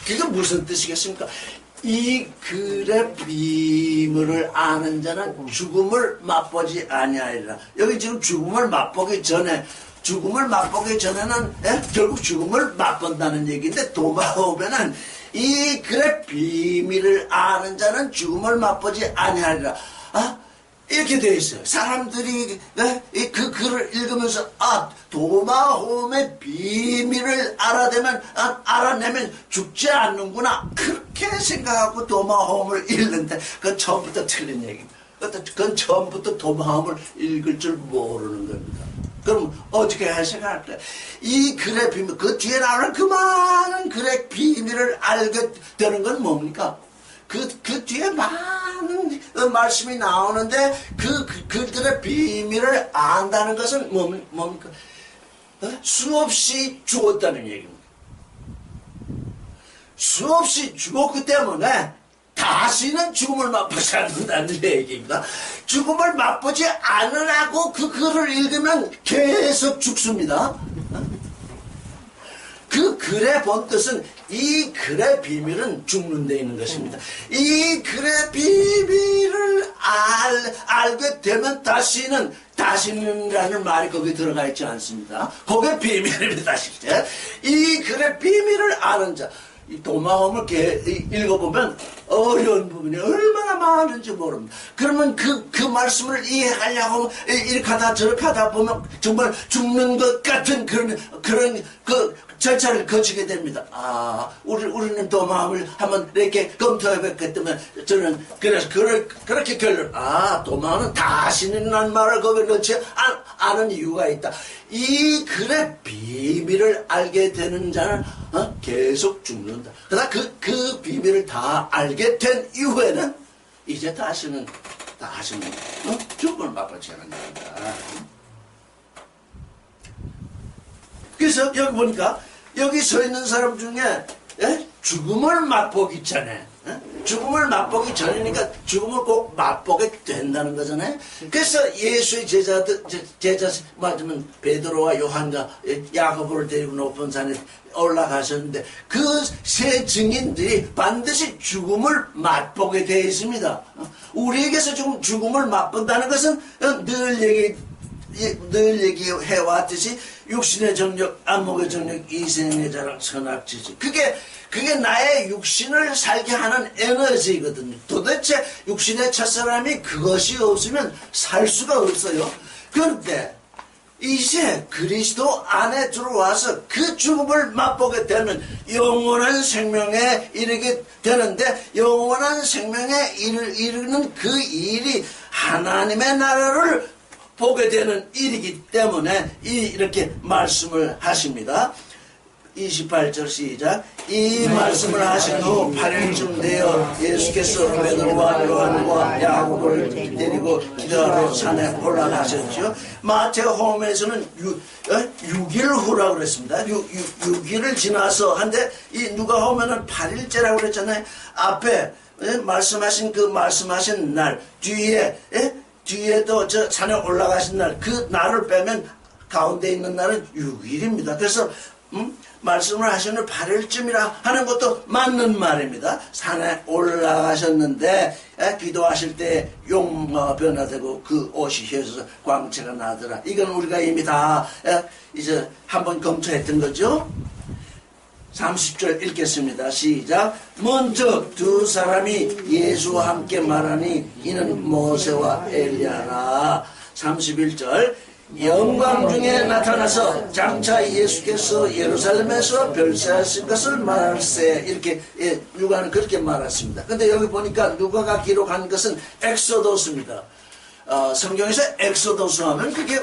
[SPEAKER 1] 그게 무슨 뜻이겠습니까? 이 글의 비밀을 아는 자는 죽음을 맛보지 아니하리라. 여기 지금 죽음을 맛보기 전에는 결국 죽음을 맛본다는 얘기인데, 도마홈에는 이 글의 비밀을 아는 자는 죽음을 맛보지 아니하리라. 이렇게 되어 있어요. 사람들이 그 글을 읽으면서 도마홈의 비밀을 알아내면 죽지 않는구나, 그렇게 생각하고 도마홈을 읽는데, 그건 처음부터 틀린 얘기입니다. 그건 처음부터 도마홈을 읽을 줄 모르는 겁니다. 그럼 어떻게 해석할까요? 이 글의 비밀, 그 뒤에 나오는 그 많은 글의 비밀을 알게 되는 건 뭡니까? 그 뒤에 많은 말씀이 나오는데, 그들의 비밀을 안다는 것은 뭡니까? 수없이 죽었다는 얘기입니다. 수없이 죽었기 때문에 다시는 죽음을 맛보지 않는다는 얘기입니다. 죽음을 맛보지 않으라고 그 글을 읽으면 계속 죽습니다. 그 글의 본 뜻은 이 글의 비밀은 죽는 데 있는 것입니다. 이 글의 비밀을 알게 되면 다시는이라는 말이 거기에 들어가 있지 않습니다. 그게 비밀입니다, 실제. 이 글의 비밀을 아는 자. 이 도마홈을 읽어보면 어려운 부분이 얼마나 많은지 모릅니다. 그러면 그 말씀을 이해하려고 이렇게 하다 저렇게 하다 보면 정말 죽는 것 같은 그런 절차를 거치게 됩니다. 우리는 도마홈을 한번 이렇게 검토해봤기 때문에 저는 그래서 그렇게 도마홈은 다시는 말을 거기에 넣지 않은 이유가 있다. 이 글의 비밀을 알게 되는 자는 계속 죽는다. 그러나 그 비밀을 다 알게 된 이후에는 이제 다시는 죽음을 맛보지 않는다. 그래서 여기 보니까 여기 서 있는 사람 중에 죽음을 맛보기 전에, 죽음을 맛보기 전이니까 죽음을 꼭 맛보게 된다는 거잖아요. 그래서 예수의 제자 맞으면 베드로와 요한과 야고보를 데리고 높은 산에 올라가셨는데, 그 세 증인들이 반드시 죽음을 맛보게 되어 있습니다. 우리에게서 지금 죽음을 맛본다는 것은 늘 얘기해왔듯이 육신의 정력, 안목의 정력, 이생의 자랑, 선악지지. 그게 나의 육신을 살게 하는 에너지거든요. 도대체 육신의 첫사람이 그것이 없으면 살 수가 없어요. 그런데 이제 그리스도 안에 들어와서 그 죽음을 맛보게 되면 영원한 생명에 이르게 되는데, 영원한 생명에 이르는 그 일이 하나님의 나라를 보게 되는 일이기 때문에 이렇게 말씀을 하십니다. 28절 시작. 이 말씀을 하신 후 8일쯤 되어 예수께서 베드로와 요한과 야고보를 데리고 기도하러 산에 올라가셨죠. 마태복음에서는 6일 후라고 그랬습니다. 6일을 지나서 한데, 이 누가 오면은 8일째라고 그랬잖아요. 앞에 말씀하신 날 뒤에도 저 산에 올라가신 날, 그 날을 빼면 가운데 있는 날은 6일입니다. 그래서 말씀을 하시는 8일쯤이라 하는 것도 맞는 말입니다. 산에 올라가셨는데 기도하실 때 용마가 변화되고 그 옷이 휘어져서 광채가 나더라. 이건 우리가 이미 다 이제 한번 검토했던 거죠. 30절 읽겠습니다. 시작. 먼저 두 사람이 예수와 함께 말하니 이는 모세와 엘리야라. 31절. 영광 중에 나타나서 장차 예수께서 예루살렘에서 별세하신 것을 말할세. 이렇게 누가는 그렇게 말했습니다. 근데 여기 보니까 누가가 기록한 것은 엑소도스입니다. 성경에서 엑소더스 하면 그게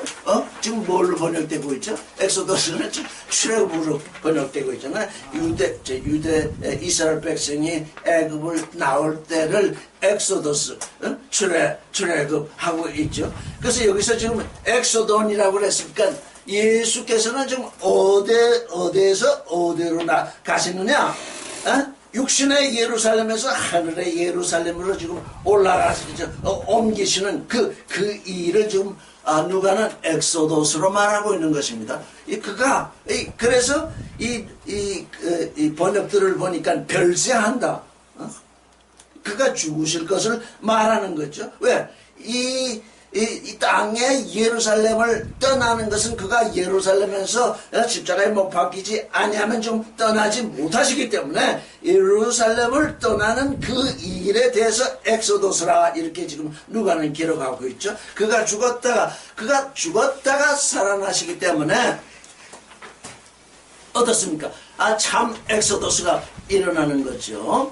[SPEAKER 1] 지금 뭘로 번역되고 있죠? 엑소더스는 지금 출애굽으로 번역되고 있잖아요. 유대 이스라엘 백성이 애굽을 나올 때를 엑소더스 출애굽 하고 있죠. 그래서 여기서 지금 엑소돈이라고 그랬으니까 예수께서는 지금 어디에서 어디로 가시느냐? 육신의 예루살렘에서 하늘의 예루살렘으로 지금 올라가시죠. 옮기시는 그 일을 지금 누가는 엑소도스로 말하고 있는 것입니다. 그래서 이 번역들을 보니까 별세한다. 그가 죽으실 것을 말하는 거죠. 왜? 이 땅의 예루살렘을 떠나는 것은 그가 예루살렘에서 십자가에 못 박히지 아니하면 좀 떠나지 못하시기 때문에 예루살렘을 떠나는 그 일에 대해서 엑소도스라 이렇게 지금 누가는 기록하고 있죠. 그가 죽었다가 살아나시기 때문에 어떻습니까? 참 엑소도스가 일어나는 거죠.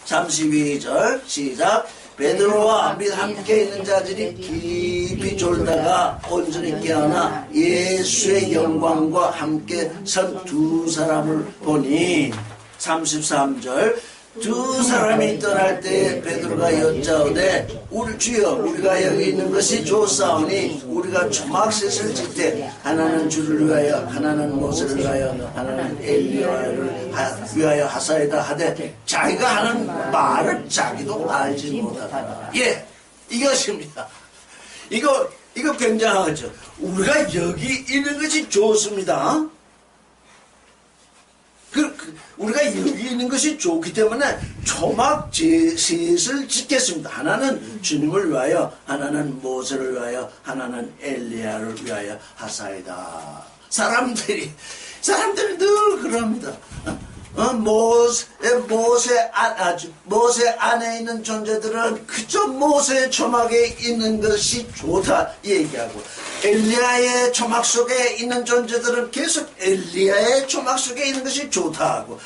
[SPEAKER 1] 32절 시작. 베드로와 및 함께 있는 자들이 깊이 졸다가 온전히 깨어나 예수의 영광과 함께 선 두 사람을 보니 33절 두 사람이 떠날 때 베드로가 여짜오되 우리 주여 우리가 여기 있는 것이 좋사오니 우리가 초막셋을 짓되 하나는 주를 위하여 하나는 모세를 위하여 하나는 엘리야를 위하여 하사이다 하되 자기가 하는 말을 자기도 알지 못하더라. 예, 이것입니다. 이거 굉장하죠. 우리가 여기 있는 것이 좋습니다. 우리가 여기 있는 것이 좋기 때문에 초막 셋을 짓겠습니다. 하나는 주님을 위하여, 하나는 모세를 위하여, 하나는 엘리야를 위하여 하사이다. 사람들이 늘 그럽니다. 모세 안에 있는 존재들은 그저 모세의 초막에 있는 것이 좋다 얘기하고, 엘리야의 초막 속에 있는 존재들은 계속 엘리야의 초막 속에 있는 것이 좋다 하고,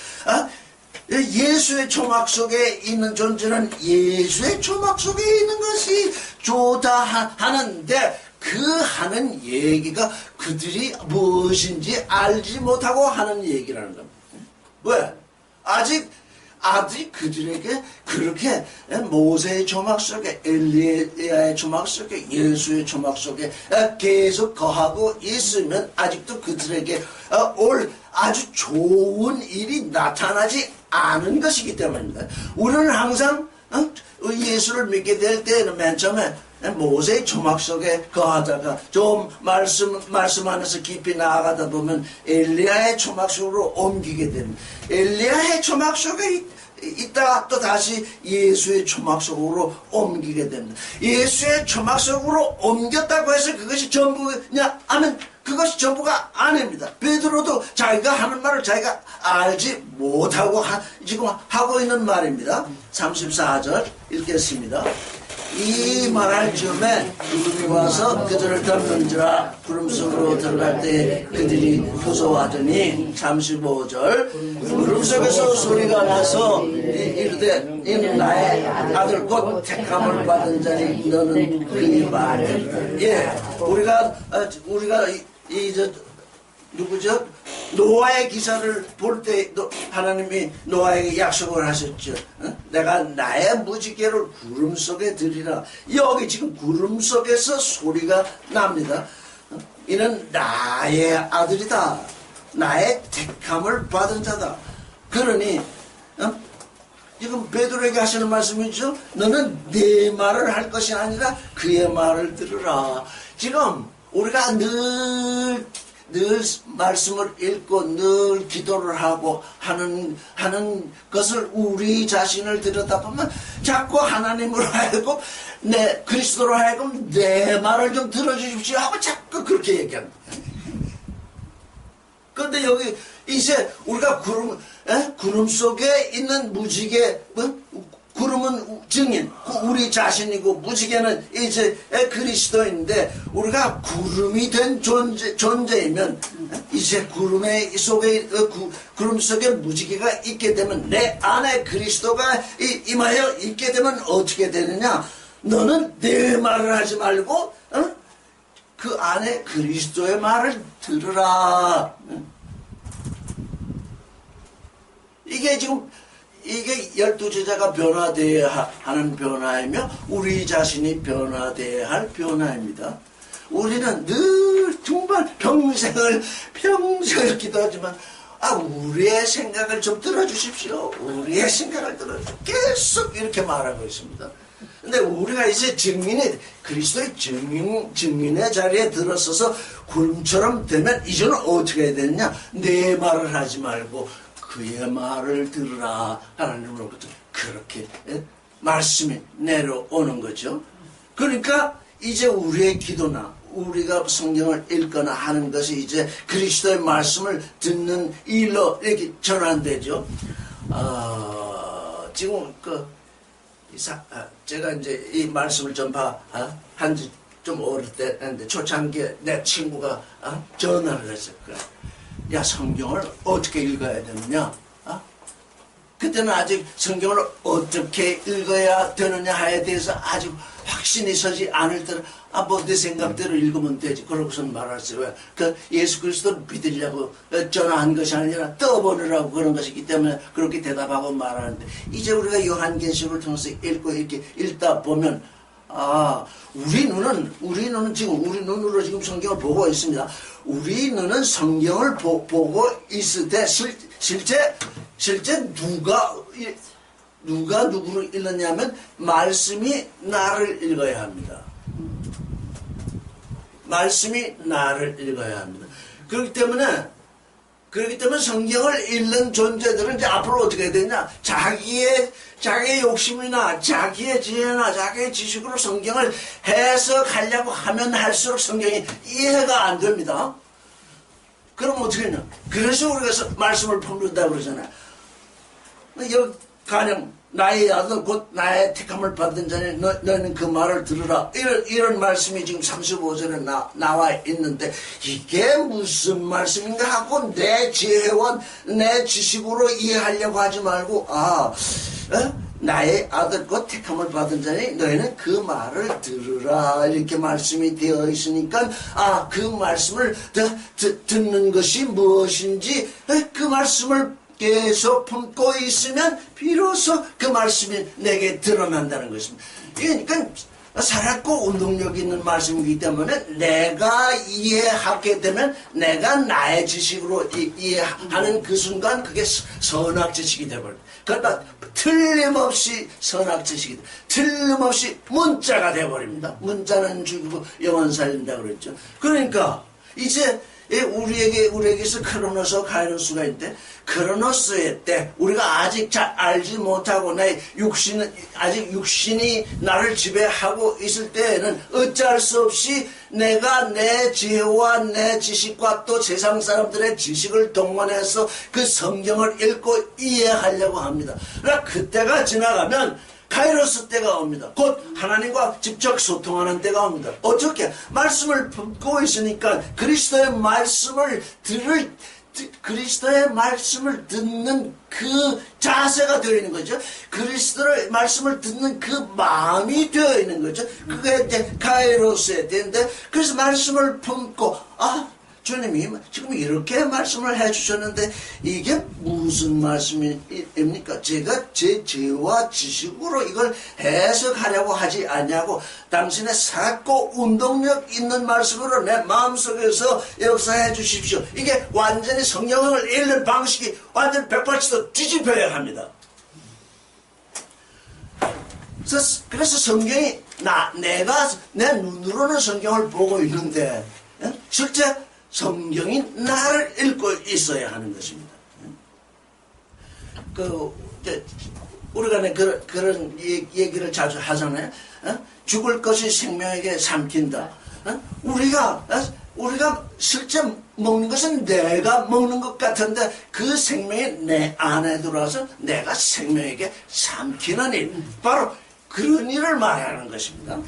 [SPEAKER 1] 예수의 초막 속에 있는 존재는 예수의 초막 속에 있는 것이 좋다 하는데, 그 하는 얘기가 그들이 무엇인지 알지 못하고 하는 얘기라는 겁니다. 왜? 아직 그들에게 그렇게 모세의 초막 속에, 엘리야의 초막 속에, 예수의 초막 속에 계속 거하고 있으면 아직도 그들에게 올 아주 좋은 일이 나타나지 않은 것이기 때문입니다. 우리는 항상 예수를 믿게 될 때는 맨 처음에 모세의 초막 속에 거하다가 좀 말씀 안에서 깊이 나아가다 보면 엘리야의 초막 속으로 옮기게 됩니다. 엘리야의 초막 속에 있다가 또 다시 예수의 초막 속으로 옮기게 됩니다. 예수의 초막 속으로 옮겼다고 해서 그것이 전부냐 하면 그것이 전부가 아닙니다. 베드로도 자기가 하는 말을 자기가 알지 못하고 지금 하고 있는 말입니다. 34절 읽겠습니다. 이 말할 즈음에 구름이 와서 그들을 덮는지라. 구름 속으로 들어갈 때 그들이 무서워하더니 35절 구름 속에서 소리가 나서 이르되 이는 나의 아들 곧 택함을 받은 자니 너는 그의 말을. 예, 우리가 누구죠? 노아의 기사를 볼 때 하나님이 노아에게 약속을 하셨죠. 내가 나의 무지개를 구름 속에 들이라. 여기 지금 구름 속에서 소리가 납니다. 이는 나의 아들이다. 나의 택함을 받은 자다. 그러니 지금 베드로에게 하시는 말씀이죠. 너는 내 말을 할 것이 아니라 그의 말을 들으라. 지금 우리가 늘 말씀을 읽고 늘 기도를 하고 하는 것을 우리 자신을 들여다보면 자꾸 하나님으로 하여금 그리스도로 하여금 내 말을 좀 들어주십시오 하고 자꾸 그렇게 얘기합니다. 그런데 여기 이제 우리가 구름 속에 있는 무지개, 구름은 증인, 우리 자신이고 무지개는 이제 그리스도인데 우리가 구름이 된 존재이면 이제 구름 속에 무지개가 있게 되면 내 안에 그리스도가 임하여 있게 되면 어떻게 되느냐? 너는 내 말을 하지 말고 그 안에 그리스도의 말을 들으라. 이게 지금 이게 12제자가 변화되어야 하는 변화이며 우리 자신이 변화되어야 할 변화입니다. 우리는 늘 정말 평생을 기도하지만 우리의 생각을 좀 들어주십시오. 우리의 생각을 들어주십시오. 계속 이렇게 말하고 있습니다. 근데 우리가 이제 그리스도의 증인의 자리에 들어서서 구름처럼 되면 이제는 어떻게 해야 되느냐? 내 말을 하지 말고 그의 말을 들으라. 하나님으로부터 그렇게 말씀이 내려오는 거죠. 그러니까 이제 우리의 기도나 우리가 성경을 읽거나 하는 것이 이제 그리스도의 말씀을 듣는 일로 이렇게 전환되죠. 지금 제가 이제 이 말씀을 한지 좀 어릴 때 했는데 초창기에 내 친구가 전화를 했어요. 야, 성경을 어떻게 읽어야 되느냐? 그때는 아직 성경을 어떻게 읽어야 되느냐에 대해서 아직 확신이 서지 않을 때는 내 생각대로 읽으면 되지. 그러고선 말했어요. 왜? 예수 그리스도를 믿으려고 전화한 것이 아니라 떠보느라고 그런 것이기 때문에 그렇게 대답하고 말하는데, 이제 우리가 요한계시록을 통해서 읽고 이렇게 읽다 보면 우리 눈은 지금 우리 눈으로 지금 성경을 보고 있습니다. 우리 눈은 성경을 보고 있을 때 실제 누가 누구를 읽느냐면 말씀이 나를 읽어야 합니다. 말씀이 나를 읽어야 합니다. 그렇기 때문에 성경을 읽는 존재들은 이제 앞으로 어떻게 해야 되냐? 자기의 욕심이나 자기의 지혜나 자기의 지식으로 성경을 해석하려고 하면 할수록 성경이 이해가 안 됩니다. 그럼 어떻게 했냐? 그래서 우리가 말씀을 품는다고 그러잖아요. 여기 가령 나의 아들 곧 나의 택함을 받은 자니 너는 그 말을 들으라. 이런 말씀이 지금 35절에 나와 있는데 이게 무슨 말씀인가 하고 내 지혜와 내 지식으로 이해하려고 하지 말고 나의 아들 곧 택함을 받은 자니 너희는 그 말을 들으라. 이렇게 말씀이 되어 있으니까 그 말씀을 듣는 것이 무엇인지 그 말씀을 계속 품고 있으면 비로소 그 말씀이 내게 드러난다는 것입니다. 그러니까 살았고 운동력 있는 말씀이기 때문에 내가 이해하게 되면 내가 나의 지식으로 이해하는 그 순간 그게 선악지식이 되어버립니다. 그러니까 틀림없이 선악지식이 틀림없이 문자가 되어버립니다. 문자는 죽이고 영혼 살린다고 그랬죠. 그러니까 이제 우리에게서 크로노스 가이로스가 있는데, 크로노스의 때 우리가 아직 잘 알지 못하고 내 육신이 나를 지배하고 있을 때에는 어찌할 수 없이 내가 내 지혜와 내 지식과 또 세상 사람들의 지식을 동원해서 그 성경을 읽고 이해하려고 합니다. 그러나 그때가 지나가면 카이로스 때가 옵니다. 곧 하나님과 직접 소통하는 때가 옵니다. 어떻게? 말씀을 품고 있으니까 그리스도의 말씀을 듣는 그 자세가 되어 있는 거죠. 그리스도의 말씀을 듣는 그 마음이 되어 있는 거죠. 그게 이제 카이로스의 때인데, 그래서 말씀을 품고 주님이 지금 이렇게 말씀을 해주셨는데 이게 무슨 말씀입니까? 제가 제 지혜와 지식으로 이걸 해석하려고 하지 않냐고, 당신의 살고 운동력 있는 말씀으로 내 마음속에서 역사해 주십시오. 이게 완전히 성경을 읽는 방식이 완전 180도 뒤집혀야 합니다. 그래서 성경이 내가 내 눈으로는 성경을 보고 있는데 실제 성경이 나를 읽고 있어야 하는 것입니다. 우리가 그런 얘기를 자주 하잖아요. 죽을 것이 생명에게 삼킨다. 우리가 실제 먹는 것은 내가 먹는 것 같은데 그 생명이 내 안에 들어와서 내가 생명에게 삼키는 일, 바로 그런 일을 말하는 것입니다.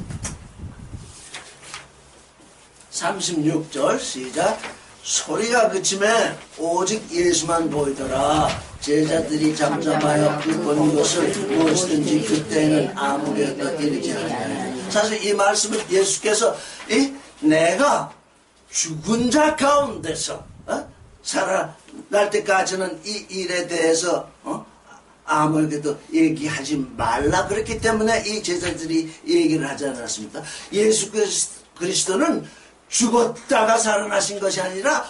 [SPEAKER 1] 36절 시작. 소리가 그침에 오직 예수만 보이더라. 제자들이 잠잠하여 그 본 것을 무엇이든지 그때는 아무것도 이르지 않아요. 사실 이 말씀은 예수께서 내가 죽은 자 가운데서 살아날 때까지는 이 일에 대해서 아무에게도 얘기하지 말라 그랬기 때문에 이 제자들이 얘기를 하지 않았습니까? 예수 그리스도는 죽었다가 살아나신 것이 아니라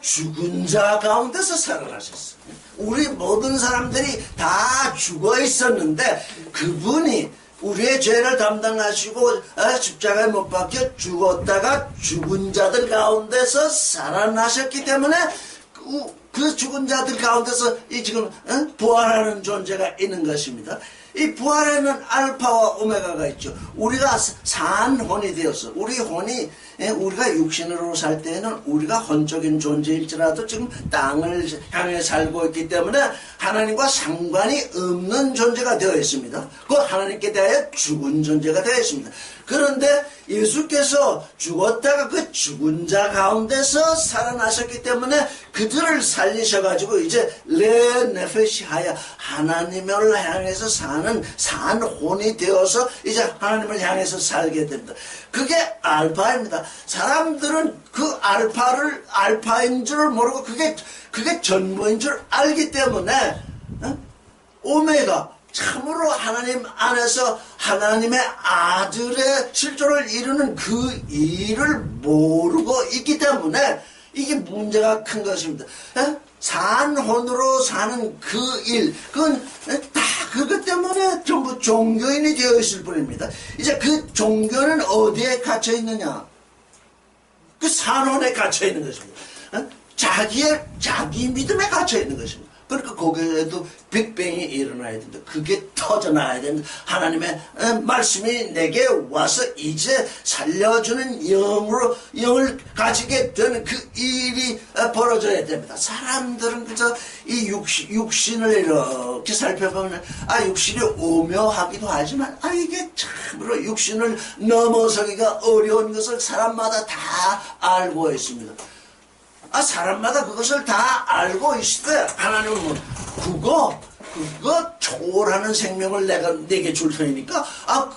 [SPEAKER 1] 죽은 자 가운데서 살아나셨어요. 우리 모든 사람들이 다 죽어 있었는데 그분이 우리의 죄를 담당하시고 십자가에 못 박혀 죽었다가 죽은 자들 가운데서 살아나셨기 때문에 그 죽은 자들 가운데서 이 지금 부활하는 존재가 있는 것입니다. 이 부활에는 알파와 오메가가 있죠. 우리가 산 혼이 되어서 우리 혼이 우리가 육신으로 살 때에는 우리가 혼적인 존재일지라도 지금 땅을 향해 살고 있기 때문에 하나님과 상관이 없는 존재가 되어 있습니다. 그 하나님께 대하여 죽은 존재가 되어 있습니다. 그런데 예수께서 죽었다가 그 죽은 자 가운데서 살아나셨기 때문에 그들을 살리셔가지고 이제 레 네페시하야 하나님을 향해서 사는 산 혼이 되어서 이제 하나님을 향해서 살게 됩니다. 그게 알파입니다. 사람들은 그 알파인 줄 모르고 그게 전부인 줄 알기 때문에 오메가 참으로 하나님 안에서 하나님의 아들의 실존을 이루는 그 일을 모르고 있기 때문에 이게 문제가 큰 것입니다. 산혼으로 사는 그 일, 그건 다 그것 때문에 전부 종교인이 되어 있을 뿐입니다. 이제 그 종교는 어디에 갇혀 있느냐? 그 산혼에 갇혀 있는 것입니다. 자기 믿음에 갇혀 있는 것입니다. 그러니까 거기에도 빅뱅이 일어나야 된다. 그게 터져나야 된다. 하나님의 말씀이 내게 와서 이제 살려주는 영을 가지게 되는 그 일이 벌어져야 됩니다. 사람들은 그저 이 육신을 이렇게 살펴보면 육신이 오묘하기도 하지만 이게 참으로 육신을 넘어서기가 어려운 것을 사람마다 다 알고 있습니다. 사람마다 그것을 다 알고 있을 때 하나님은 그거 초월하는 생명을 내게 줄 테니까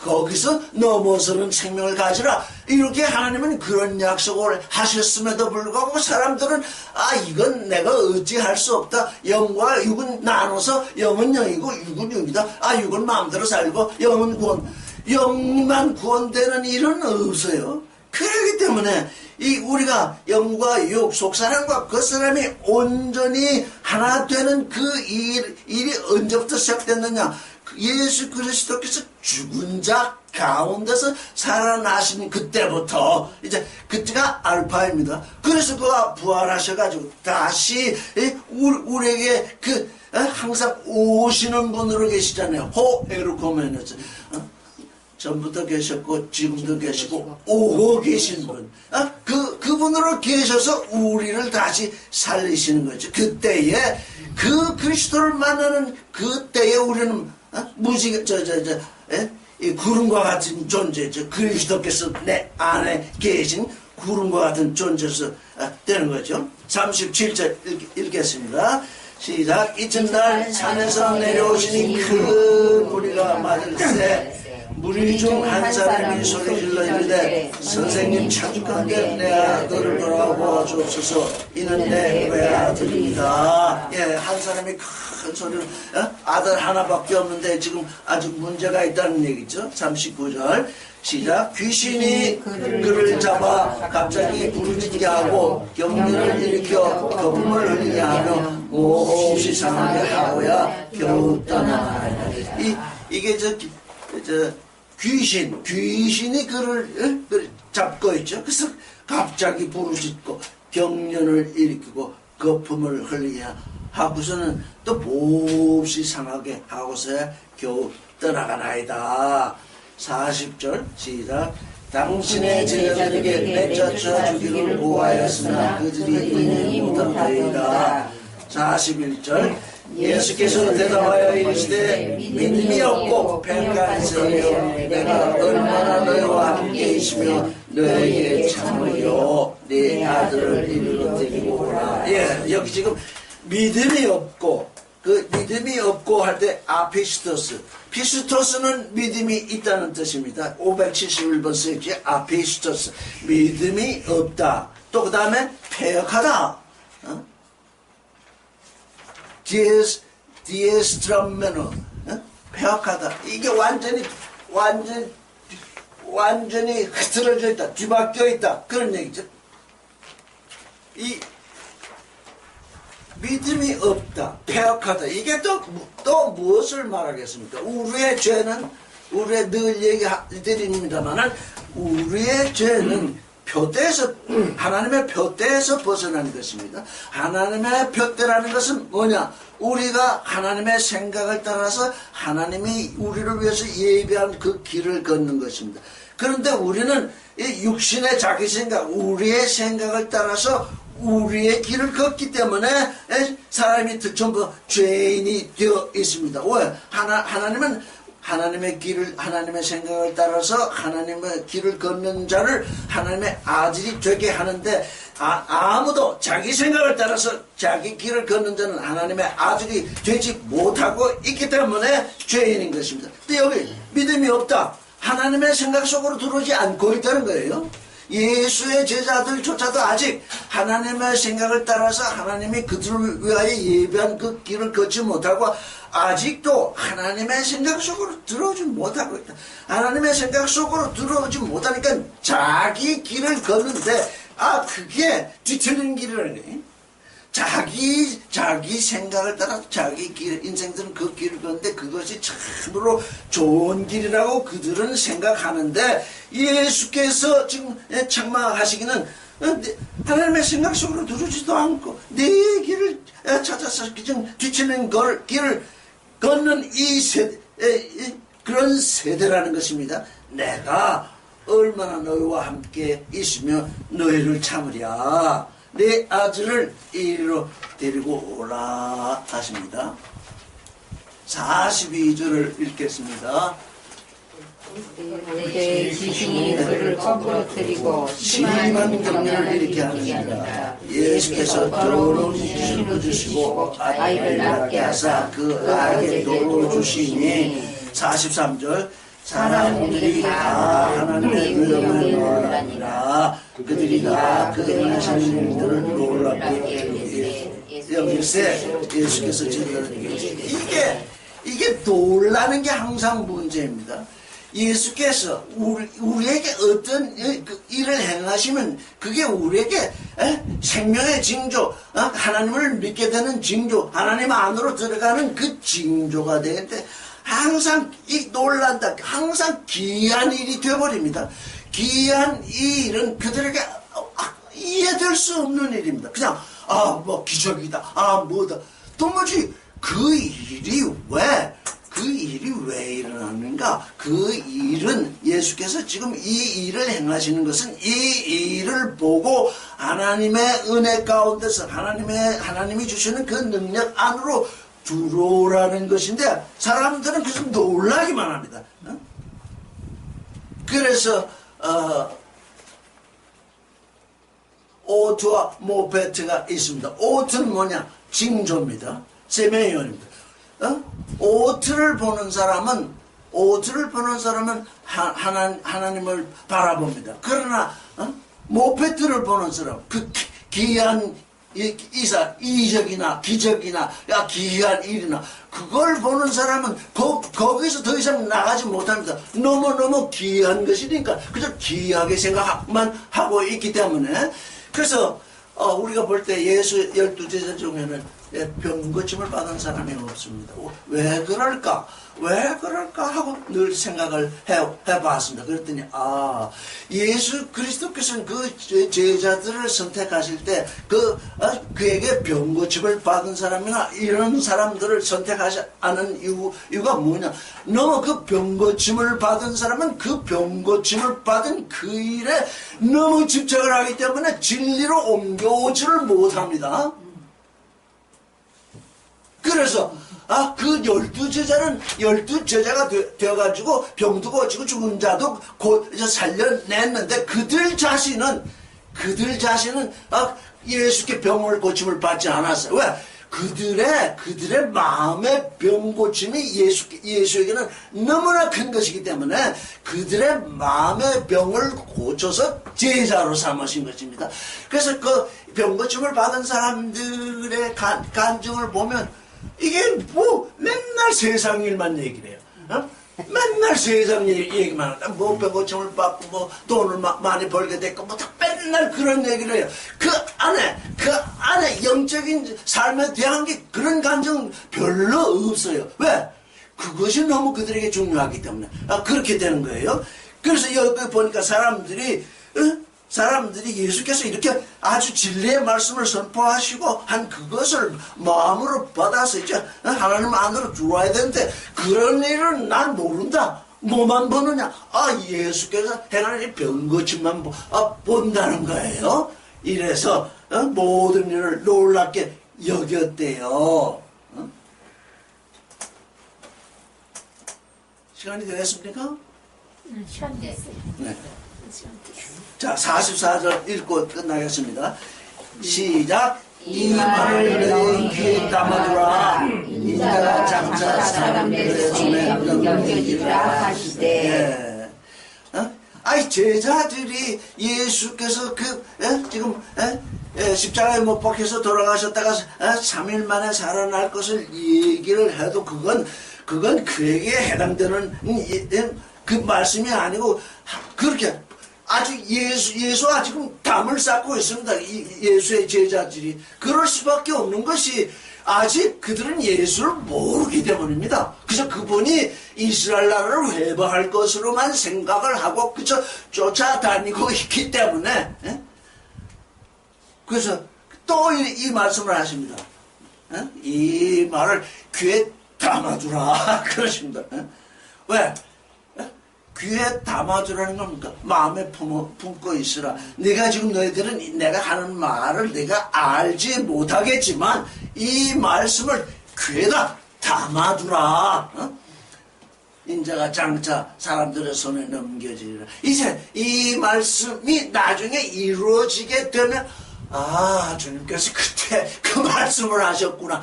[SPEAKER 1] 거기서 넘어서는 생명을 가지라. 이렇게 하나님은 그런 약속을 하셨음에도 불구하고 사람들은 이건 내가 어찌할 수 없다. 영과 육은 나눠서 영은 영이고 육은 육이다. 육은 마음대로 살고 영만 구원되는 일은 없어요. 그렇기 때문에 우리가 영과 육, 속사람과 겉사람이 온전히 하나 되는 그 일이 언제부터 시작됐느냐? 예수 그리스도께서 죽은 자 가운데서 살아나신 그때부터 이제 그때가 알파입니다. 그래서 그가 부활하셔가지고 다시 우리에게 항상 오시는 분으로 계시잖아요. 호에르코메노스. 전부터 계셨고 지금도 계시고 오고 계신 분, 그분으로 계셔서 우리를 다시 살리시는 거죠. 그때에 그 그리스도를 만나는 그때에 우리는 이 구름과 같은 존재죠. 그리스도께서 내 안에 계신 구름과 같은 존재에서 되는 거죠. 37절 읽겠습니다. 시작. 이튿날 산에서 내려오시니 큰 무리가 맞을세 무리 중 한 사람이 소리질러 이르되 선생님 찾을건데 내 아들을 돌아보아 주옵소서. 이는 내 외아들입니다. 한 사람이 큰 소리로 아들 하나밖에 없는데 지금 아주 문제가 있다는 얘기죠. 39절 시작. 귀신이 그를 잡아 갑자기 부르짖게 하고 경련을 일으켜 거품을 흘리게 하며 몹시 상하게 하고야 겨우 떠나가나이다. 이게 귀신이 그를 잡고 있죠. 그래서 갑자기 부르짖고 경련을 일으키고 거품을 흘리게 하고서는 또 몹시 상하게 하고서야 겨우 떠나가나이다. 40절 시작. 당신의 제자들에게 내쫓아 주기를 구하였으나 그들이 이행을 못하리이다. 41절 예수께서 대답하여 이르시되 믿음이 없고 팽간성이여 내가 얼마나 너희와 함께 있으며 너희에게 참으려 네 아들을 이리로 데리고 오라. 여기 지금 믿음이 없고 그 믿음이 없고 할 때 아피스토스. 피스토스는 믿음이 있다는 뜻입니다. 571번 쓰였지. 아피스토스. 믿음이 없다. 또 그 다음에 폐역하다. 디에스트라메노. 폐역하다. 이게 완전히 흐트러져 있다. 뒤바뀌어 있다. 그런 얘기죠. 이 믿음이 없다, 폐역하다. 이게 또 무엇을 말하겠습니까? 우리의 죄는, 우리의 늘 얘기드립니다만은, 우리의 죄는 표대에서, 하나님의 표대에서 벗어나는 것입니다. 하나님의 표대라는 것은 뭐냐? 우리가 하나님의 생각을 따라서 하나님이 우리를 위해서 예비한 그 길을 걷는 것입니다. 그런데 우리는 이 육신의 자기 생각, 우리의 생각을 따라서 우리의 길을 걷기 때문에 사람이 전부 죄인이 되어 있습니다. 왜? 하나님은 하나님의 길을, 하나님의 생각을 따라서 하나님의 길을 걷는 자를 하나님의 아들이 되게 하는데, 아무도 자기 생각을 따라서 자기 길을 걷는 자는 하나님의 아들이 되지 못하고 있기 때문에 죄인인 것입니다. 근데 여기 믿음이 없다. 하나님의 생각 속으로 들어오지 않고 있다는 거예요. 예수의 제자들조차도 아직 하나님의 생각을 따라서 하나님이 그들을 위하여 예비한 그 길을 걷지 못하고 아직도 하나님의 생각 속으로 들어오지 못하고 있다. 하나님의 생각 속으로 들어오지 못하니까 자기 길을 걷는데 그게 뒤틀린 길이라는 거예요. 자기 생각을 따라 자기 길, 인생들은 그 길을 걷는데 그것이 참으로 좋은 길이라고 그들은 생각하는데, 예수께서 지금 책망하시기는 하나님의 생각 속으로 들어오지도 않고 내 길을 찾아서 지금 뒤치는 길을 걷는 그런 세대라는 것입니다. 내가 얼마나 너희와 함께 있으며 너희를 참으랴. 내 아들을 이리로 데리고 오라 하십니다. 42절을 읽겠습니다.
[SPEAKER 2] 내 지신이 그를 거꾸러뜨리고
[SPEAKER 1] 심한 경련을 일으키게 하느니라. 예수께서 더러운 기준을 주시고 아이를 낳게 하사 그 아이에게 도로 주시니. 43절 사람들이 다 하나님의 명을 놀라니라. 그들이 다 그들이 하시는 일들을 놀랍게 여기세. 예수께서 제자들에게 이게 놀라는 게 항상 문제입니다. 예수께서 우리에게 어떤 일을 행하시면 그게 우리에게 생명의 징조, 하나님을 믿게 되는 징조, 하나님 안으로 들어가는 그 징조가 되는데, 항상 놀란다. 항상 귀한 일이 되어버립니다. 귀한 이 일은 그들에게 이해될 수 없는 일입니다. 그냥 뭐 기적이다, 뭐다. 도무지 그 일이 왜 일어나는가? 그 일은 예수께서 지금 이 일을 행하시는 것은 이 일을 보고 하나님의 은혜 가운데서 하나님이 주시는 그 능력 안으로 들어오라는 것인데, 사람들은 그래서 놀라기만 합니다. 그래서 오트와 모페트가 있습니다. 오트는 뭐냐? 징조입니다. 세메이온입니다. 오트를 보는 사람은 하나님을 바라봅니다. 그러나 모페트를 보는 사람, 그 귀한 이적이나 기적이나 귀한 일이나 그걸 보는 사람은 거기서 더 이상 나가지 못합니다. 너무너무 귀한 것이니까 그저 귀하게 생각만 하고 있기 때문에. 그래서 우리가 볼 때 예수 12제자 중에는 병 고침을 받은 사람이 없습니다. 왜 그럴까 하고 늘 생각을 해봤습니다. 그랬더니 예수 그리스도께서는 그 제자들을 선택하실 때 그에게 병 고침을 받은 사람이나 이런 사람들을 선택하지 않은 이유가 뭐냐? 너무 그 병 고침을 받은 사람은 그 병 고침을 받은 그 일에 너무 집착을 하기 때문에 진리로 옮겨오지를 못합니다. 그래서 그 12제자는 12제자가 되어가지고 병도 고치고 죽은 자도 살려냈는데 그들 자신은 예수께 병을 고침을 받지 않았어요. 왜? 그들의 마음의 병 고침이 예수에게는 너무나 큰 것이기 때문에 그들의 마음의 병을 고쳐서 제자로 삼으신 것입니다. 그래서 그 병 고침을 받은 사람들의 간증을 보면 이게 뭐 맨날 세상 일만 얘기를 해요. 어? 맨날 세상 얘기만 한다. 뭐 병 고침을 받고 뭐 돈을 많이 벌게 됐고 뭐 다 맨날 그런 얘기를 해요. 그 안에 영적인 삶에 대한 게 그런 감정은 별로 없어요. 왜? 그것이 너무 그들에게 중요하기 때문에 그렇게 되는 거예요. 그래서 여기 보니까 사람들이 예수께서 이렇게 아주 진리의 말씀을 선포하시고 한 그것을 마음으로 받아서 이제 하나님 안으로 들어와야 되는데 그런 일은 난 모른다. 뭐만 보느냐? 예수께서 행하는 이 병 고침만 본다는 거예요. 이래서 모든 일을 놀랍게 여겼대요. 시간이 되겠습니까?
[SPEAKER 2] 시간 됐어요.
[SPEAKER 1] 네. 자, 44절 읽고 끝나겠습니다. 시작. 이 말을 너희 귀에 담아두라. 인자가 장차 사람들의 손에 넘겨지리라 하시되. 제자들이 예수께서 지금 십자가에 못 박혀서 돌아가셨다가 3일 만에 살아날 것을 얘기를 해도 그건 그에게 해당되는 그 말씀이 아니고 그렇게 아주 예수와 지금 담을 쌓고 있습니다. 예수의 제자들이 그럴 수밖에 없는 것이 아직 그들은 예수를 모르기 때문입니다. 그래서 그분이 이스라엘 나라를 회복할 것으로만 생각을 하고 그저 쫓아다니고 있기 때문에 그래서 또 이 말씀을 하십니다. 이 말을 귀에 담아두라 그러십니다. 왜? 귀에 담아두라는 겁니까? 마음에 품고 있으라. 내가 지금 너희들은 내가 하는 말을 내가 알지 못하겠지만 이 말씀을 귀에다 담아두라. 인자가 장차 사람들의 손에 넘겨지리라. 이제 이 말씀이 나중에 이루어지게 되면 주님께서 그때 그 말씀을 하셨구나.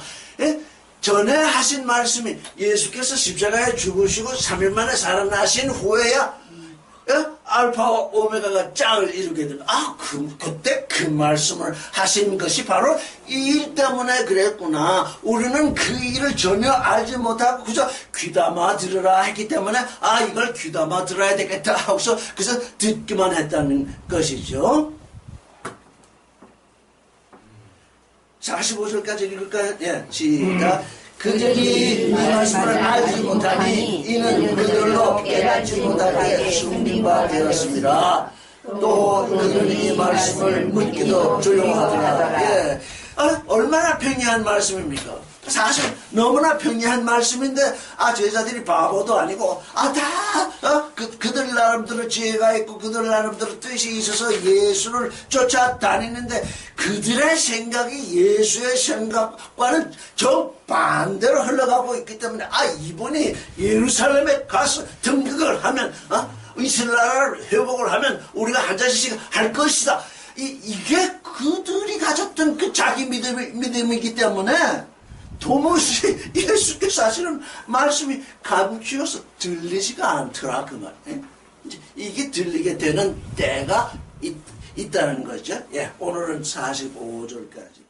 [SPEAKER 1] 전에 하신 말씀이 예수께서 십자가에 죽으시고 3일 만에 살아나신 후에야 알파와 오메가가 짝을 이루게 되는 그때 그 말씀을 하신 것이 바로 이 일 때문에 그랬구나. 우리는 그 일을 전혀 알지 못하고 그저 귀담아 들으라 했기 때문에 이걸 귀담아 들어야 되겠다 하고서 그래서 듣기만 했다는 것이죠. 45절까지 읽을까요? 예, 시작. 그들이 이 말씀을 알지 못하니 이는 그들로 깨닫지 못하게 숨긴 바 되었습니다. 또 그들이 이 말씀을 묻기도 조용하더라. 예, 얼마나 평이한 말씀입니까? 사실 너무나 평이한 말씀인데 제자들이 바보도 아니고 그들 나름대로 지혜가 있고 그들 나름대로 뜻이 있어서 예수를 쫓아다니는데 그들의 생각이 예수의 생각과는 정반대로 흘러가고 있기 때문에 이분이 예루살렘에 가서 등극을 하면 이스라엘 나라를 회복을 하면 우리가 한 자씩 할 것이다. 이게 그들이 가졌던 그 자기 믿음이기 때문에 도무지 예수께서 하시는 말씀이 감추어서 들리지가 않더라 그 말. 이게 들리게 되는 때가 있다는 거죠. 예, 오늘은 45절까지.